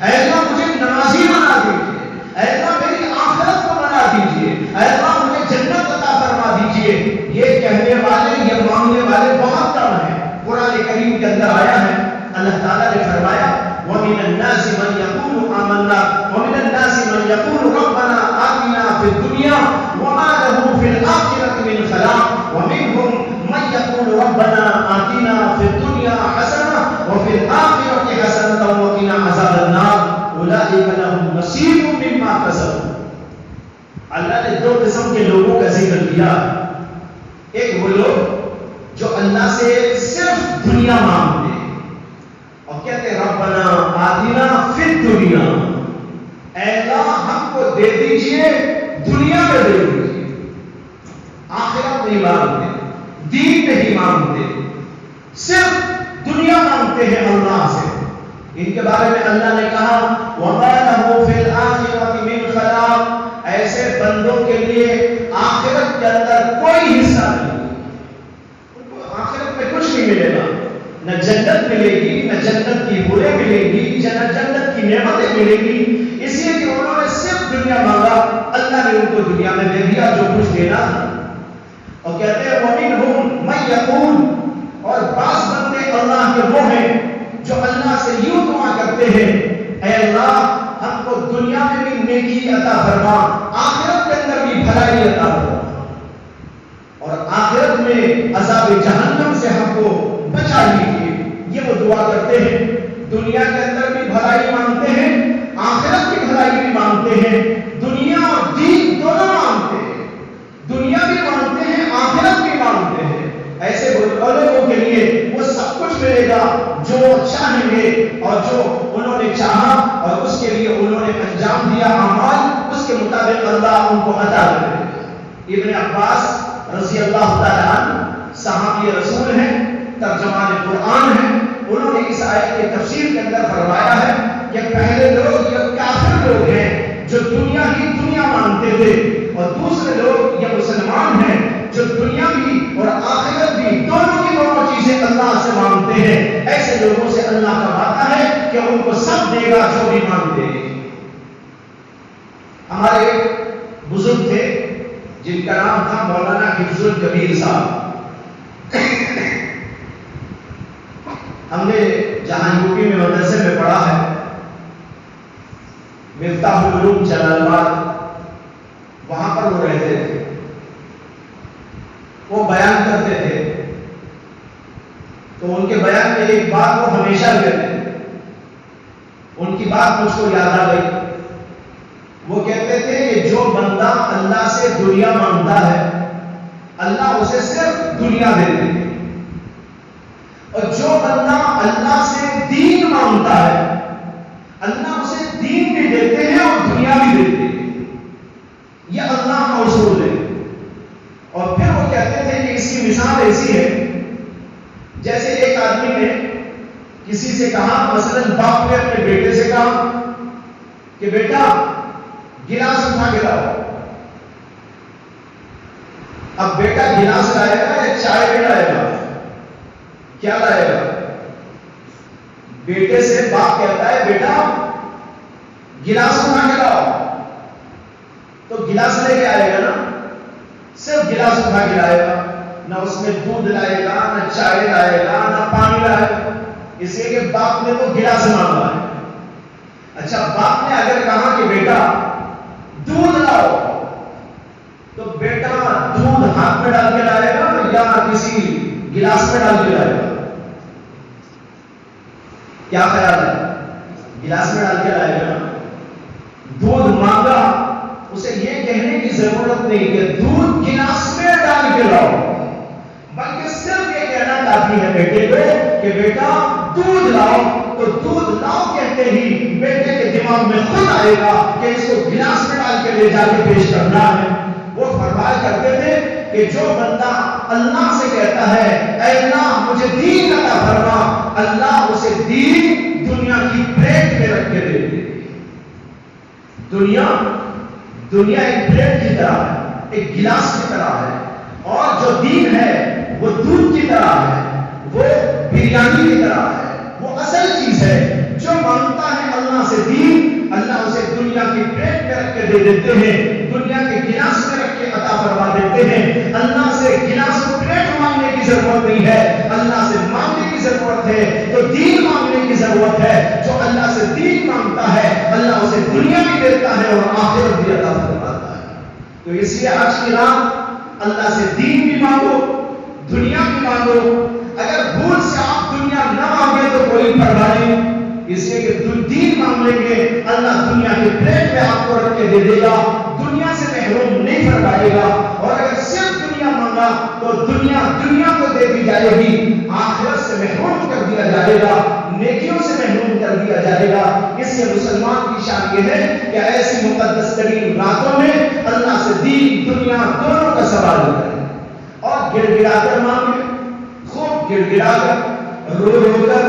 اے اللہ مجھے نمازی بنا دیجیے، اے اللہ میری آخرت کو بنا دیجیے، اے اللہ مجھے جنت عطا فرما دیجیے۔ یہ کہنے والے، یہ مانگنے والے بہت کم ہیں۔ قرآن کریم کے اندر آیا ہے، اللہ تعالیٰ نے فرمایا وَمِنَ النَّاسِ مَن يَقُولُ آمَنَّا وَمِنَ النَّاسِ مَن يَقُولُ رَبَّنَا آتِنَا فِي الدُّنْيَا وَمَا لَهُ فِي الْآخِرَةِ مِنْ خَلَاقٍ وَمِنْهُم مَن يَقُولُ رَبَّنَا آتِنَا فِي الدُّنْيا حَسَنَةً وَفِي الْآخِرَةِ حَسَنَةً وَقِنَا عَذَابَ النَّارِ أُولَٰئِكَ لَهُمْ نَصِيبٌ مِّمَّا كَسَبُوا۔ اللہ نے دو قسم کے لوگوں کا ذکر کیا۔ ایک وہ لوگ جو اللہ سے صرف دنیا مانگتے ہیں اور کہتے ہیں ربنا آتنا فی الدنیا، اے اللہ ہم کو دے دیجئے، دنیا میں دے دیجئے۔ آخرت نہیں مانگتے، دین نہیں مانگتے، صرف دنیا مانگتے ہیں اللہ سے۔ ان کے بارے میں اللہ نے کہا وَمَا لَهُ فِي الْآخِرَةِ مِنْ خَلَاقٍ، ایسے بندوں کے لیے آخرت کے اندر کوئی حصہ نہیں، آخرت میں کچھ نہیں ملے گا، نہ جنت ملے گی، نہ جنت کی بورے ملے گی، نہ جنت کی نعمتیں ملے گی، اس لیے کہ انہوں نے صرف دنیا مانگا، اللہ نے ان کو دنیا میں دے دیا جو کچھ دینا تھا۔ اور کہتے ہیں وَمِنْهُم مَن يَقُولُ، اور بعض بندے اللہ کے وہ ہیں جو اللہ سے یوں دعا کرتے ہیں اے اللہ ہم کو دنیا میں بھی نیکی عطا فرما، آخرت کے اندر بھی بھلائی عطا فرما، اور آخرت میں عذاب جہنم سے ہم کو بچا لیجیے۔ یہ وہ دعا کرتے ہیں، دنیا کے اندر بھی بھلائی مانگتے ہیں، آخرت کی بھلائی بھی مانگتے ہیں، دنیا اور دین دونوں مانگتے ہیں، دنیا بھی مانگتے ہیں، آخرت بھی مانگتے ہیں۔ ایسے لوگوں کے لیے وہ سب کچھ ملے گا جو چاہیں گے، اور جو انہوں نے چاہا اور اس کے لیے انہوں نے انجام دیا اعمال، اس کے مطابق اللہ ان کو عطا کرے گا۔ ابن عباس رضی اللہ تعالیٰ عنہ صحابی رسول ہیں، ترجمان قرآن ہیں، انہوں نے اس آیت کے تفسیر کے اندر فرمایا ہے کہ پہلے لوگ یہ کافر لوگ ہیں جو دنیا ہی دنیا مانگتے تھے، اور دوسرے لوگ یہ مسلمان ہیں جو دنیا بھی اور آخرت بھی دونوں کی دونوں چیزیں اللہ سے مانگتے ہیں۔ ایسے لوگوں سے اللہ کا وعدہ ہے کہ ان کو سب دے گا جو بھی مانگتے ہیں۔ ہمارے بزرگ تھے جن کا نام تھا مولانا حفظ الکبیر صاحب، ہم نے جہاں یوپی میں مدرسے میں پڑھا ہے، مفتاح العلوم جلال آباد، وہاں پر وہ رہتے تھے، وہ بیان کرتے تھے، تو ان کے بیان میں ایک بات وہ ہمیشہ کہتے تھے، ان کی بات مجھ کو یاد آ گئی۔ وہ کہتے تھے کہ جو بندہ اللہ سے دنیا مانگتا ہے اللہ اسے صرف دنیا دیتے ہیں، اور جو بندہ اللہ سے دین مانگتا ہے اللہ اسے دین بھی دیتے ہیں اور دنیا بھی دیتے ہیں۔ یہ اللہ کا اصول ہے۔ اور پھر وہ کہتے تھے کہ اس کی مثال ایسی ہے جیسے ایک آدمی نے کسی سے کہا، مثلا باپ نے اپنے بیٹے سے کہا کہ بیٹا گلاس اٹھا کے لاؤ۔ اب بیٹا گلاس لائے گا یا چائے بھی لائے گا؟ کیا لائے گا؟ بیٹے سے باپ کہتا ہے بیٹا گلاس اٹھا کے لاؤ، تو گلاس لے کے آئے گا نا۔ صرف گلاس اٹھا کے لائے گا، نہ اس میں دودھ لائے گا، نہ چائے لائے گا، نہ پانی لائے گا، اس لیے کہ باپ نے تو گلاس مانگا ہے۔ اچھا، باپ نے اگر کہا کہ بیٹا دودھ لاؤ، تو بیٹا دودھ ہاتھ میں ڈال کے لائے گا یا کسی گلاس میں ڈال کے لائے گا؟ کیا خیال ہے؟ گلاس میں ڈال کے لائے گا۔ دودھ مانگا، اسے یہ کہنے کی ضرورت نہیں کہ دودھ گلاس میں ڈال کے لاؤ، بلکہ صرف یہ کہنا کافی ہے بیٹے کو کہ بیٹا دودھ لاؤ، تو دودھ لاؤ کہتے ہی بیٹے کے دماغ میں خود آئے گا کہ اس کو گلاس میں ڈال کے لے جا کے پیش کرنا ہے۔ وہ فرمایا کرتے تھے کہ جو بندہ اللہ سے کہتا ہے اے اللہ مجھے دین عطا فرما، اللہ اسے دین دنیا کی پلیٹ میں رکھ کے دے دے۔ دنیا ایک پلیٹ کی طرح ہے، ایک گلاس کی طرح ہے، اور جو دین ہے وہ دودھ کی طرح ہے، وہ بریانی کی طرح ہے، وہ اصل چیز ہے۔ جو مانگتا ہے اللہ سے دین، اللہ اسے دنیا کی پلیٹ میں رکھ کے دے دیتے ہیں، دنیا کے گلاس میں رکھ کے عطا فرما دیتے ہیں۔ اللہ سے گلاس و پلیٹ مانگنے کی ضرورت نہیں ہے، اللہ سے مانگنے کی ضرورت ہے تو دین مانگنے کی ضرورت ہے۔ جو اللہ سے دین مانگتا ہے اللہ اسے دنیا بھی دیتا ہے اور آخرت بھی عطا فرماتا ہے۔ تو اس لیے آج کی رات اللہ سے دین بھی مانگو، دنیا بھی مانگو۔ اگر بھول سے آپ دنیا نہ مانگے تو کوئی پرواہ نہیں، اس لیے کہ دین مانگ لیں گے اللہ دنیا کے پلیٹ میں آپ کو رکھ کے دے دے گا، دنیا سے محروم نہیں فرمائے گا۔ اور اگر صرف دنیا مانگا تو دنیا کو دے دی جائے گی، آخرت سے محروم کر دیا جائے گا، نیکیوں سے محروم کر دیا جائے گا۔ اس سے مسلمان کی شان یہ ہے کہ ایسی مقدس ترین راتوں میں اللہ سے دین دنیا دونوں کا سوال کرے اور گڑ گڑا کر مانگے، خوب گڑ گڑا کر، رو رو کر،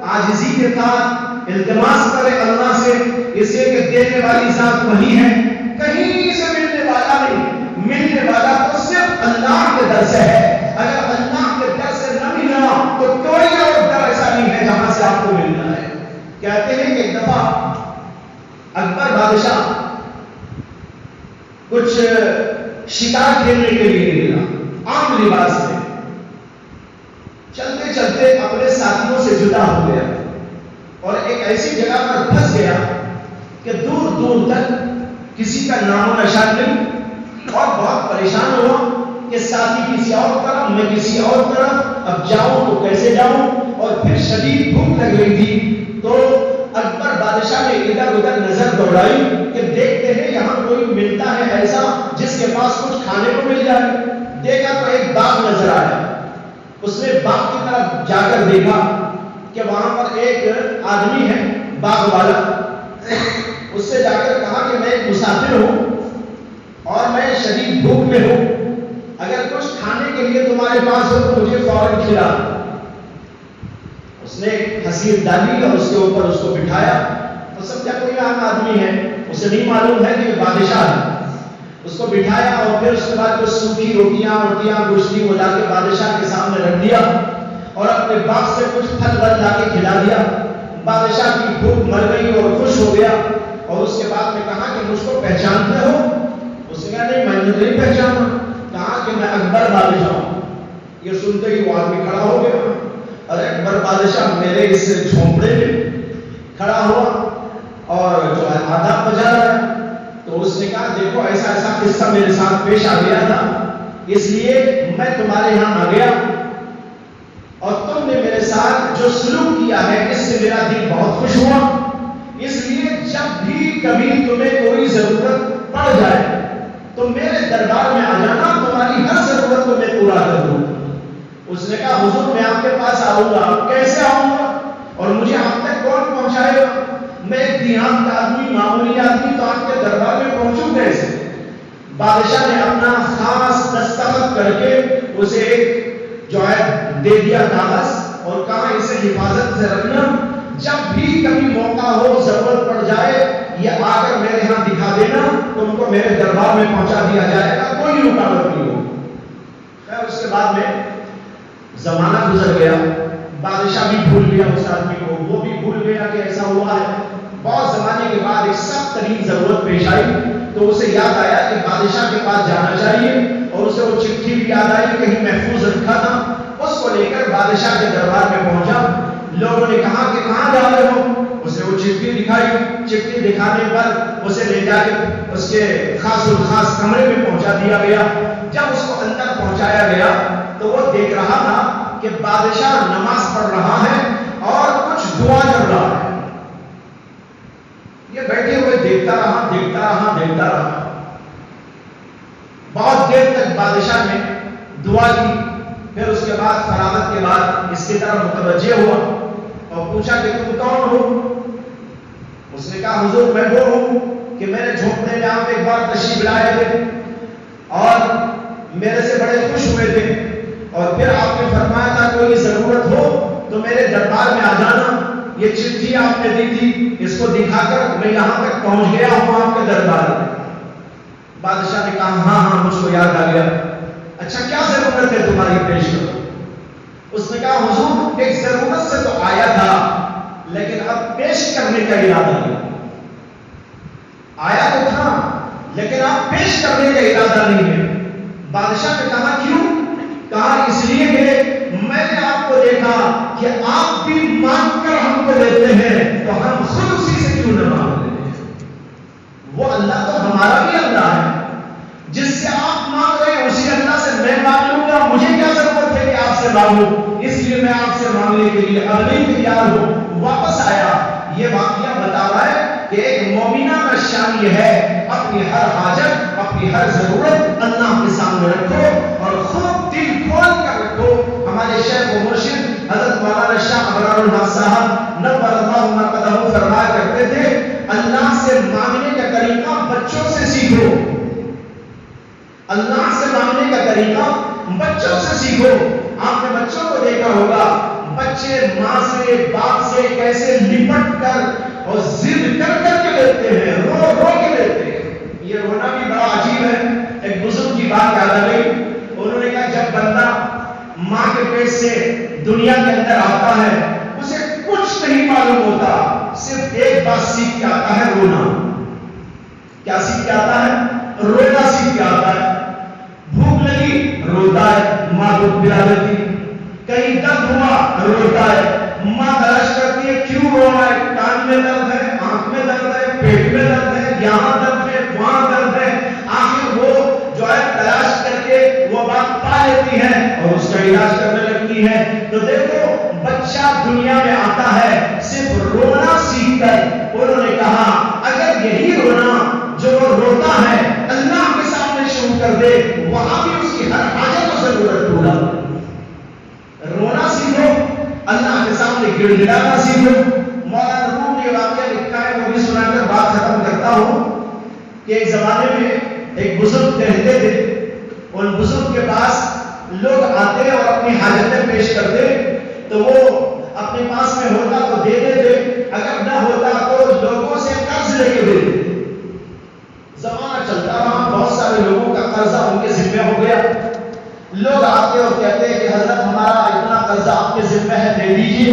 عاجزی کے ساتھ التماس کرے اللہ سے، اس لیے کہ دینے والی ذات وہی ہے، کہیں سے ملنے والا نہیں، ملنے والا تو صرف اللہ کے در سے ہے۔ اگر اللہ کے در سے نہ ملنا تو کوئی اور در ایسا نہیں ہے جہاں سے آپ کو ملنا ہے۔ کہتے ہیں کہ ایک دفعہ اکبر بادشاہ کچھ شکار کھیلنے کے لیے نکلا عام لباس میں، چلتے چلتے اپنے ساتھیوں سے جدا ہو گیا اور ایک ایسی جگہ پر پھنس گیا کہ دور دور تک کسی کا نام و نشان نہیں، اور بہت پریشان ہوا کہ ساتھی کسی اور طرف، میں کسی اور طرف، اب جاؤں تو کیسے جاؤں، اور پھر شدید بھوک لگ رہی تھی۔ تو اکبر بادشاہ نے ادھر ادھر نظر دوڑائی کہ دیکھتے ہیں یہاں کوئی ملتا ہے ایسا جس کے پاس کچھ کھانے کو مل جائے۔ دیکھا تو ایک باغ نظر آیا، اس نے باغ کی طرف جا کر دیکھا کہ وہاں پر ایک آدمی ہے باغ والا، اس سے جا کر کہا کہ میں ایک مسافر ہوں اور میں شدید بھوک میں ہوں، اگر کچھ کھانے کے لیے تمہارے پاس ہو تو مجھے فوراً کھلا۔ اس نے ایک حسیر ڈالی اور اس کے اوپر اس کو بٹھایا، تو سمجھا کوئی عام آدمی ہے، اسے نہیں معلوم ہے کہ یہ بادشاہ ہے۔ اس کو بٹھایا اور پھر اس کے بعد جو سوکھی روٹیاں گوشتی وہ لا کے بادشاہ کے سامنے رکھ دیا اور اپنے باغ سے کچھ پھل ول لا کے کھلا دیا۔ بادشاہ کی بھوک مر گئی اور خوش ہو گیا، اور اس کے بعد میں کہا کہ مجھ کو پہچانتے ہو؟ اس نے کہا نہیں میں نے نہیں پہچانا۔ کہا کہ میں اکبر بادشاہ ہوں۔ یہ سنتے ہی وہ آدمی کھڑا ہو گیا، ارے اکبر بادشاہ میرے اس جھونپڑے میں کھڑا ہوا اور جو ہے آداب بجا رہا ہے۔ تو اس نے کہا دیکھو ایسا ایسا قصہ میرے ساتھ پیش آ گیا تھا، اس لیے میں تمہارے یہاں آ گیا، اور تم نے میرے ساتھ جو سلوک کیا ہے اس سے میرا دل بہت خوش ہوا، اس لیے جب بھی کبھی تمہیں کوئی ضرورت پڑ جائے تو میرے دربار میں آ جانا، تمہاری ہر ضرورت کو میں پورا کر دوں۔ اس نے کہا حضور میں آپ کے پاس آؤں گا، کیسے آؤں گا اور مجھے آپ تک کون پہنچائے گا؟ میں ایک دیہات کا آدمی، معمولی آدمی، تو آپ کے دربار میں پہنچوں کیسے؟ بادشاہ نے اپنا خاص دستخط کر کے اسے ایک جو ہے دے دیا کاغذ اور کہا اسے حفاظت سے رکھنا، جب بھی کبھی موقع ہو ضرورت پڑ جائے یہ آ کر میرے یہاں دکھا دینا، تم کو میرے دربار میں پہنچا دیا جائے گا، کوئی رکاوٹ نہیں ہو۔ خیر اس کے بعد میں زمانہ گزر گیا، بادشاہ بھی بھول گیا اس آدمی کو، وہ بھی بھول گیا کہ ایسا ہوا ہے۔ بہت زمانے کے بعد ایک سخت ترین ضرورت پیش آئی، تو اسے یاد آیا کہ بادشاہ کے پاس جانا چاہیے، اور اسے وہ چٹھی بھی یاد آئی، کہیں محفوظ رکھا تھا، اس کو لے کر بادشاہ کے دربار میں پہنچا۔ لوگوں نے کہا کہ کہاں جا رہے ہو؟ اسے وہ چٹھی دکھائی، چٹھی دکھانے پر اسے لے جا کے اس کے خاص الخاص کمرے میں پہنچا دیا گیا۔ جب اس کو اندر پہنچایا گیا تو وہ دیکھ رہا تھا کہ بادشاہ نماز پڑھ رہا ہے اور کچھ دعا کر رہا ہے۔ یہ بیٹھے ہوئے دیکھتا رہا، بہت دیر تک بادشاہ نے دعا کی۔ پھر اس کے بعد فراغت کے بعد اس کی طرف متوجہ ہوا اور پوچھا کہ تم کون ہو؟ اس نے کہا حضور میں وہ ہوں کہ میرے جھونپڑے میں آپ ایک بار تشریف لائے تھے اور میرے سے بڑے خوش ہوئے تھے، اور پھر آپ نے فرمایا تھا کوئی ضرورت ہو تو میرے دربار میں آ جانا۔ یہ چٹھی آپ نے دی تھی، اس کو دکھا کر میں یہاں تک پہنچ گیا ہوں آپ کے دربار میں۔ بادشاہ نے کہا ہاں مجھ کو یاد آ گیا، اچھا کیا ضرورت ہے تمہاری، پیش کرو۔ اس نے کہا حضور ایک ضرورت سے تو آیا تھا لیکن اب پیش کرنے کا ارادہ نہیں، آیا تو تھا لیکن اب پیش کرنے کا ارادہ نہیں ہے۔ بادشاہ نے کہا کیوں؟ کہا اس لیے کہ میں نے آپ کو دیکھا کہ آپ بھی مانگ کر ہم کو دیتے ہیں، تو ہم خود اسی سے کیوں نہ مانگ لیتے ہیں؟ وہ اللہ تو ہمارا بھی اللہ ہے، جس سے آپ مانگ رہے ہیں اسی اللہ سے میں مانگ لوں گا، مجھے کیا ضرورت ہے کہ آپ سے مانگوں؟ اس لیے میں آپ سے مانگنے کے لیے ابھی تیار ہوں۔ واپس آیا، یہ واقعہ بتا رہا ہے کہ ایک مومنہ کا شان یہ ہے اپنی ہر حاجت، اپنی ہر ضرورت اللہ کے سامنے رکھو اور خود دل کھول کر رکھو۔ ہمارے شیخ و مرشد حضرت مولانا شاہ ابرار الحق صاحب نور اللہ مرقدہ فرمایا کرتے تھے اللہ سے مانگنے کا طریقہ بچوں سے سیکھو، اللہ سے مانگنے کا طریقہ بچوں سے سیکھو۔ آپ نے بچوں کو دیکھا ہوگا، بچے ماں سے باپ سے کیسے لپٹ کر اور ضد کر کر کے لیتے ہیں، رو رو کے لیتے ہیں۔ یہ رونا بھی بڑا عجیب ہے۔ ایک بزرگ کی بات یاد آ گئی، انہوں نے کہا جب بندہ ماں کے پیٹ سے دنیا کے اندر آتا ہے اسے کچھ نہیں معلوم ہوتا، صرف ایک بات سیکھ کے آتا ہے، رونا۔ کیا سیکھ کے آتا ہے؟ رونا سیکھ کے آتا ہے۔ بھوک لگی روتا ہے، ماں دودھ پلا دیتی، کہیں درد ہوا روتا ہے، ماں تلاش کرتی ہے کیوں رو رہا ہے، کان میں درد ہے، آنکھ میں درد ہے، پیٹ میں درد ہے، یہاں درد ہے، وہاں درد ہے، آخر وہ جو ہے تلاش کر کے وہ بات پا لیتی ہے اور اس کا علاج کرنے لگتی ہے۔ تو دیکھو بچہ دنیا میں آتا ہے صرف رونا سیکھ کر۔ انہوں نے کہا اگر یہی رونا جو وہ روتا ہے اللہ کے سامنے شروع کر دے، وہاں بھی اس کی ہر حاجت و ضرورت پورا۔ رونا سیکھو، اللہ کے سامنے گڑ گڑانا سیکھو۔ مولانا روم نے واقعہ لکھا ہے، وہ بھی سنا کر بات ختم کرتا ہوں کہ ایک زمانے میں ایک بزرگ رہتے تھے، ان بزرگ کے پاس لوگ آتے اور اپنی حاجتیں پیش کرتے، تو وہ اپنے پاس میں ہوتا تو دے دیتے، اگر نہ ہوتا تو لوگوں سے قرض لے کے دے دیتے۔ زمانہ چلتا رہا، بہت سارے لوگوں کا قرضہ ان کے ذمہ ہو گیا۔ لوگ آتے اور کہتے ہیں کہ حضرت ہمارا اتنا قرضہ آپ کے ذمہ ہے، دے دیجیے۔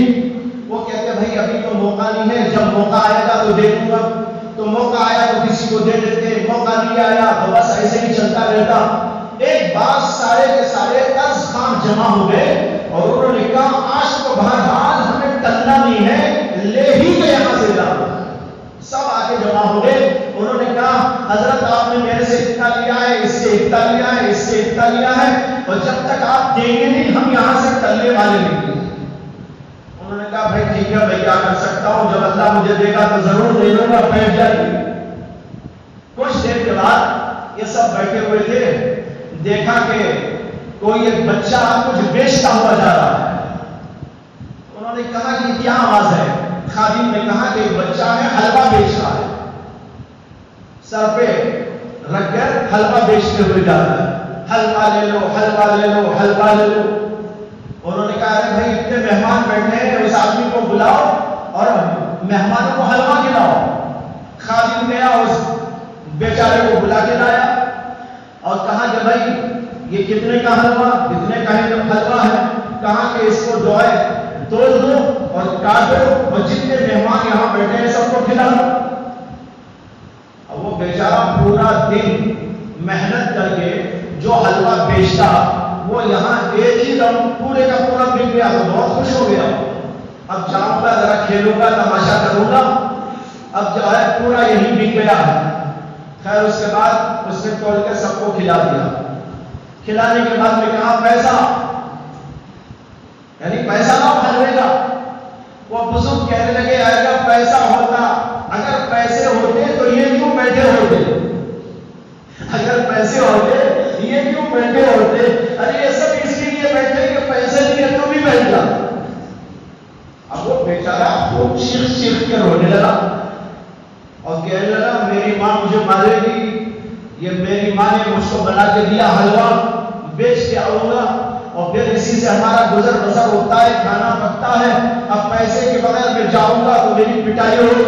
وہ کہتے ہیں بھائی ابھی تو موقع نہیں ہے، جب موقع آئے گا تو دے دوں گا۔ تو موقع آیا تو کسی کو دے دیتے، موقع نہیں آیا تو بس ایسے ہی چلتا رہتا۔ ایک بار سارے کے سارے قرض خواہ جمع ہو گئے اور انہوں نے کہا آج تو بہرحال ہمیں ٹلنا نہیں ہے، لے ہی کے یہاں سے جانا۔ سب آگے جمع ہو گئے، انہوں نے کہا حضرت آپ نے میرے سے اتنا لیا ہے، اس سے اتنا لیا ہے، اس سے اتنا لیا ہے، اور جب تک آپ دیں گے نہیں ہم یہاں سے ٹلنے والے نہیں۔ انہوں نے کہا بھائی ٹھیک ہے، میں کیا کر سکتا ہوں، جب اللہ مجھے دے گا تو ضرور دے دوں گا، بیٹھ جائیے۔ کچھ دیر کے بعد یہ سب بیٹھے ہوئے تھے، دیکھا کہ کوئی ایک بچہ کچھ بیچتا ہوا جا رہا ہے۔ انہوں نے کہا کہ کیا آواز ہے؟ خادم نے کہا کہ ایک بچہ ہے حلوہ بیچ رہا ہے، سر پہ رکھ کر حلوہ بیچتے ہوئے جاتا ہے، حلوہ لے لو، حلوہ لے لو، حلوہ لے لو۔ انہوں نے کہا ارے بھائی اتنے مہمان بیٹھے ہیں، اس آدمی کو بلاؤ اور مہمانوں کو حلوہ کھلاؤ۔ خادم گیا، اس بیچارے کو بلا کے لایا اور کہا کہ بھائی یہ کتنے کا حلوہ؟ اتنے کا حلوہ ہے۔ کہا کہ اس کو جو ہے توڑ دو اور کاٹو اور جتنے مہمان یہاں بیٹھے ہیں سب کو کھلا دو۔ اب وہ بیچارہ پورا دن محنت کر کے جو حلوہ بیچتا وہ یہاں ایک ہی دم پورے کا پورا بک گیا تو بہت خوش ہو گیا. اب جاؤں گا ذرا کھیلوں گا تماشا کروں گا. اب جو ہے پورا یہی بک گیا ہے. خیر اس کے بعد اس نے توڑ کے سب کو کھلا دیا. کھلانے کے بعد میں کہا پیسہ یعنی پیسہ لاؤ حلوے کا. وہ بزرگ کہنے لگے اگر پیسہ ہوتا, اگر پیسے ہوتے تو یہ کیوں بیٹھے ہوتے, اگر پیسے ہوتے یہ کیوں بیٹھے ہوتے, ارے یہ سب اس کے لیے بیٹھے کہ پیسے لیے تو بھی بیٹھ جا. اب وہ بیچارہ خوب چیخ چیخ کے رونے لگا اور کہنے لگا میری ماں مجھے مارے گی, یہ میری ماں نے مجھ کو بنا کے دیا حلوہ, بیچ کے آؤں گا اور پھر اسی سے ہمارا گزر بسر ہوتا ہے, کھانا پکتا ہے. اب پیسے کے بغیر میں جاؤں گا تو میری پٹائی ہوگی.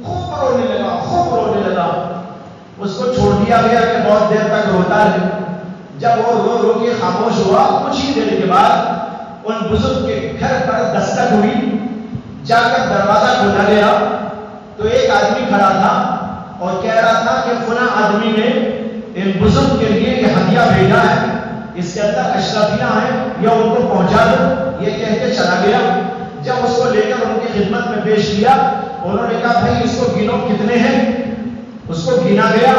خوب رونے لگا, خوب رونے لگا. اس کو چھوڑ دیا گیا کہ بہت دیر تک روتا رہے. جب وہ رو رو کے خاموش ہوا, کچھ ہی دیر کے بعد ان بزرگ کے گھر پر دستک ہوئی. جا کر دروازہ کھولا گیا تو ایک آدمی کھڑا تھا اور کہہ رہا تھا کہ فلاں آدمی نے ان بزرگ کے لیے یہ ہدیہ بھیجا ہے, اس کے اندر اشرفیاں ہیں, یا ان کو پہنچا دو. یہ کہہ کے چلا گیا. جب اس کو لے کر ان کی خدمت میں پیش کیا, انہوں نے کہا بھائی اس کو گنو کتنے ہیں. اس کو گنا گیا.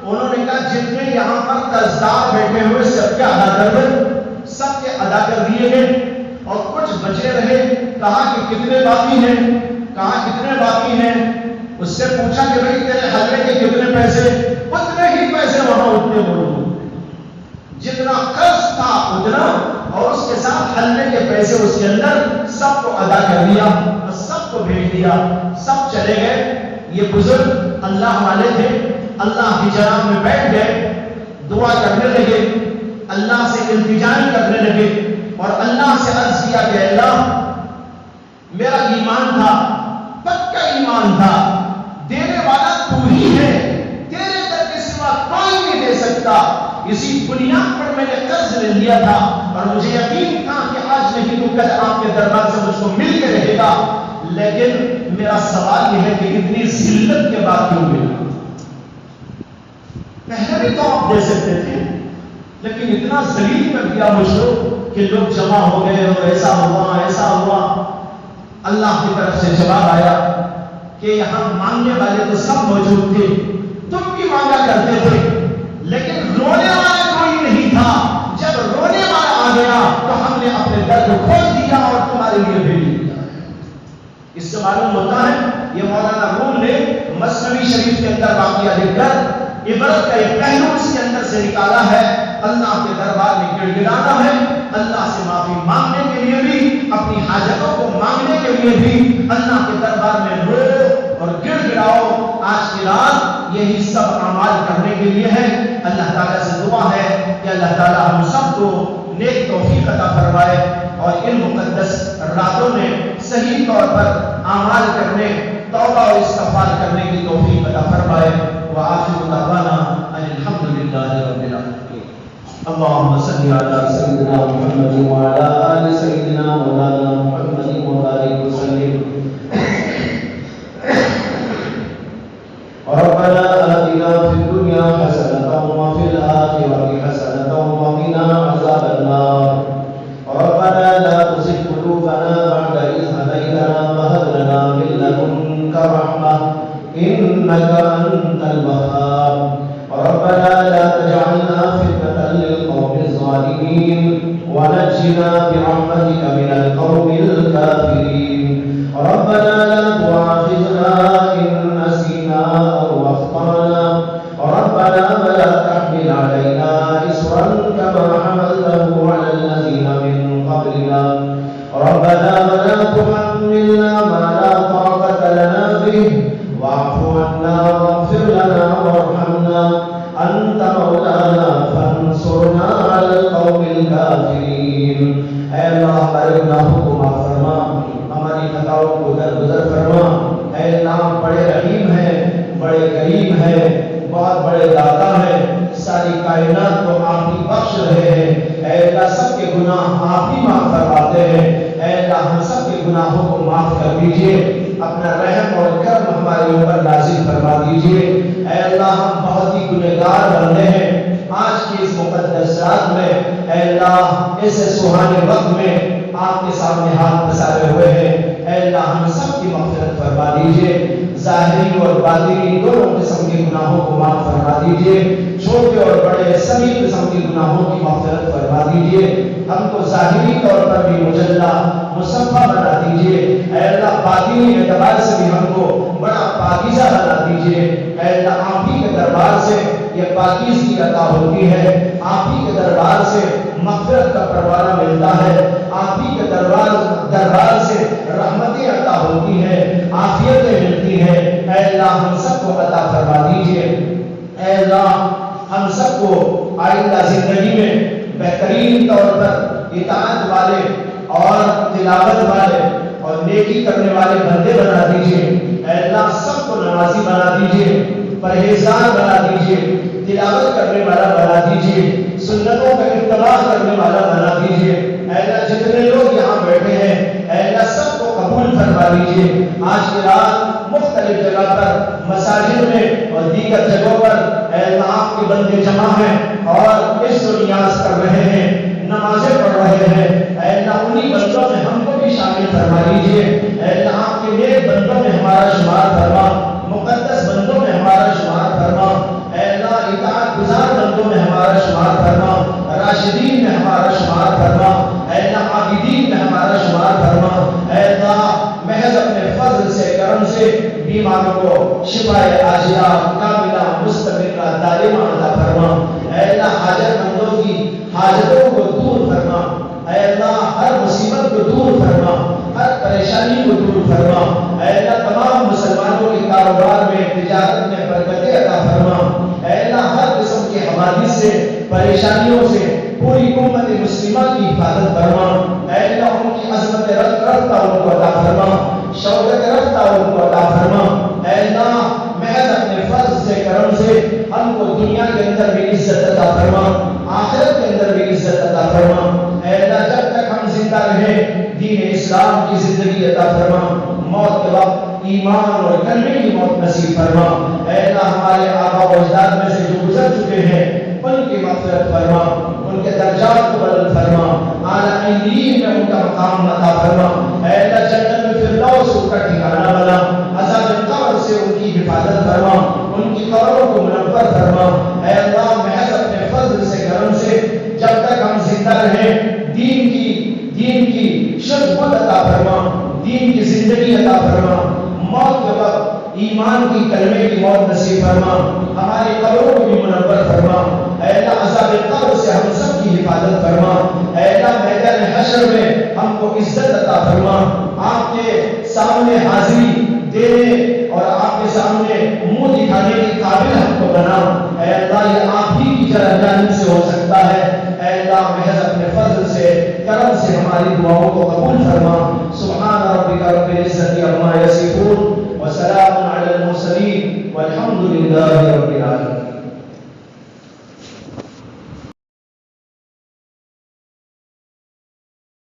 انہوں نے کہا جتنے یہاں پر قرضدار بیٹھے ہوئے سب کے ادا کر دیں. سب کے ادا کر دیے گئے اور کچھ بچے رہے. کہا کہ کتنے باقی ہیں, کہا کتنے باقی ہیں. اس سے پوچھا کہ بھائی تیرے حلوے کے کتنے پیسے, اتنے ہی پیسے وہاں اتنے بولو, جتنا قرض تھا اتنا, اور اس کے ساتھ حلوے کے پیسے اس کے اندر سب کو ادا کر دیا اور سب کو بھیج دیا. سب چلے گئے. یہ بزرگ اللہ والے تھے, اللہ کی جناب میں بیٹھ گئے, دعا کرنے لگے, اللہ سے التجا کرنے لگے اور اللہ سے عرض کیا کہ اللہ میرا ایمان تھا, پکا ایمان تھا, دینے والا تو ہی ہے, تیرے در کے سوا کوئی نہیں دے سکتا. اسی بنیاد پر میں نے قرض لے لیا تھا اور مجھے یقین تھا کہ آج نہیں تو کل آپ کے دربار سے مجھ کو مل کے رہے گا. لیکن میرا سوال یہ ہے کہ اتنی ذلت کے بعد کیوں ملا؟ پہلے بھی تو آپ دے سکتے تھے, لیکن اتنا ذلیل کر دیا مجھ کو کہ لوگ جمع ہو گئے اور ایسا ہوا ایسا ہوا. اللہ کی طرف سے جواب آیا کہ یہاں مانگنے والے تو سب موجود تھے, تم بھی مانگا کرتے تھے, لیکن رونے والا کوئی نہیں تھا. جب رونے والا آ گیا تو ہم نے اپنے در کو کھول دیا اور تمہارے لیے بھیج دیا. اس سے معلوم ہوتا ہے یہ مولانا روم نے مثنوی شریف کے اندر واقعہ لکھ کر عبرت کا ایک پہلو اس کے اندر سے نکالا ہے. اللہ کے دربار میں گڑ گڑانا ہے, اللہ سے معافی مانگنے کے لیے بھی, اپنی حاجتوں کو مانگنے کے لیے بھی اللہ کے دربار میں رو اور گڑ گڑاؤ. آج کی رات یہی سب اعمال کرنے کے لیے ہے. اللہ تعالیٰ سے دعا ہے کہ اللہ تعالیٰ ہم سب کو نیک توفیق عطا فرمائے اور ان مقدس راتوں میں صحیح طور پر اعمال کرنے, توبہ اور استغفار کرنے کی توفیق عطا فرمائے. وآخر دعوانا ان الحمد للہ رب العالمین. اللهم صل على سيدنا محمد وعلى آل سيدنا مولانا محمد وبارك وسلم. ربنا آتنا في الدنيا حسنة وفي الآخرة حسنة وقنا عذاب النار. ربنا لا تزغ قلوبنا بعد إذ هديتنا وهب لنا من لدنك رحمة إنك أنت الوهاب. ربنا لا تجعلنا فتنة للقوم الظالمين ونجنا برحمتك من القوم الكافرين. ربنا لا تؤاخذنا إن نسينا أو أخطأنا. ربنا ولا تحمل علينا إصرا كما حملته على الذين من قبلنا. ربنا ولا تحملنا ما لا طاقة لنا به واعف عنا واغفر لنا وارحمنا أنت مولانا فانصرنا على القوم الكافرين. اے اللہ ہمارے گناہوں کو معاف فرما, ہماری خطاؤں کو درگزر فرما. اے اللہ بڑے رحیم ہیں, بڑے کریم ہیں, بہت بڑے داتا ہیں, ساری کائنات کو آپ ہی بخش رہے ہیں. اے اللہ سب کے گناہ آپ ہی معاف فرماتے ہیں. اے اللہ ہم سب کے گناہوں کو معاف کر دیجئے, اپنا رحم اور کرم ہمارے اوپر نازل فرما دیجئے. اے اللہ ہم بہت ہی گنہگار بندے ہیں، آج کی اس مقدس رات میں اے اللہ اس سہانے وقت میں آپ کے سامنے ہاتھ پسارے ہوئے ہیں، اے اللہ ہم سب کی مغفرت فرما دیجئے، ظاہری اور باطنی دونوں قسم کے گناہوں کو معاف فرما دیجئے، چھوٹے اور بڑے سبھی قسم کے گناہوں کی مغفرت فرما دیجئے، ہم کو ظاہری طور پر بھی مجلہ مصفا بنا دیجئے، اے اللہ باطنی اعتبار سے بھی ہم کو بڑا پاکیزہ بنا دیجئے، اے اللہ آپ ہی کے دربار سے یہ پاکیزگی عطا ہوتی ہے، آپ ہی کے دربار سے مغفرت کا پروانہ ملتا ہے، آپ ہی کے دربار سے رحمتیں عطا ہوتی ہیں، عافیتیں ملتی ہیں، اے اللہ ہم سب کو عطا فرما دیجئے، اے اللہ ہم سب کو آئندہ زندگی میں بہترین طور پر اطاعت والے اور تلاوت والے اور نیکی کرنے والے بندے بنا دیجئے، اے اللہ سب کو نمازی بنا دیجئے، پرہیزگار بنا دیجئے، تلاوت کرنے والا بنا دیجئے، سنتوں کا اتباع کرنے والا بنا دیجئے، اے اللہ جتنے لوگ یہاں بیٹھے ہیں اے اللہ سب کو قبول فرما لیجئے، آج کی رات مختلف جگہ پر مساجد میں اور دیگر جگہوں پر اے اللہ آپ کے بندے جمع ہیں اور اس کو نیاز کر رہے ہیں، نمازیں پڑھ رہے ہیں، اے اللہ انہی بندوں میں ہم کو بھی شامل فرما لیجئے، اے اللہ آپ کے نیک بندوں میں ہمارا شمار فرما، مقدس بندوں میں ہمارا شمار فرما، اے اللہ اطاعت گزار بندوں میں ہمارا شمار فرما، راشدین میں ہمارا شمار فرما، اے اللہ عابدین میں ہمارا شمار فرما، اے اللہ محض اپنے فضل سے کرم سے بیماروں کو شفا عاجلہ کاملہ مستمرہ دائمہ عطا فرما، اے اللہ حاجت مندوں کی حاجتوں کو دور فرما، اے اللہ ہر مصیبت کو دور فرما، ہر پریشانی کو دور فرما، اے اللہ تمام مسلمانوں کے کاروبار میں تجارت میں برکتیں عطا فرما، اے اللہ ہر قسم کے حوادث سے پریشانیوں سے پوری امت مسلمہ کی حفاظت فرما، اے اللہ ان کی عظمت رفتہ ان کو عطا فرما، شوکت رفتہ ان کو عطا فرما، اے اللہ محض اپنے فضل سے کرم سے ہم کو دنیا کے اندر بھی عزت عطا فرما، آخرت کے اندر بھی عزت عطا فرما، اے اللہ جب تک ہم زندہ رہیں دین اسلام کی زندگی عطا فرما، موت کے وقت ایمان اور کلمے کی موت نصیب فرما، اے اللہ ہمارے آبا و اجداد میں سے جو گزر چکے ہیں ان کی مغفرت فرما، ان کے درجات کو بلند فرما، اعلیٰ علین میں ان کا مقام عطا فرما، اے اللہ جنت میں فردوس ان کا ٹھکانہ بنا، عذاب قبر سے ان کی حفاظت فرما، ان کی قبروں کو منور فرما، اے اللہ محض اپنے فضل سے کرم سے جب تک ہم زندہ رہیں دین کی شدت عطا فرما، دین کی زندگی عطا فرما، موت کے وقت ایمان کی کلمے کی موت نصیب فرما، ہماری قبروں کو بھی منور فرما، اے اللہ عذاب قبر سے ہم سب کی حفاظت فرما، اے اللہ میدان حشر میں ہم کو عزت عطا فرما، آپ کے سامنے حاضری دینے اور آپ کے سامنے منہ دکھانے کے قابل ہم کو بنا، اے اللہ یہ آپ ہی کی جانب سے ہو سکتا ہے، اے اللہ محض اپنے فضل سے کرم سے ہماری دعاؤں کو قبول فرما،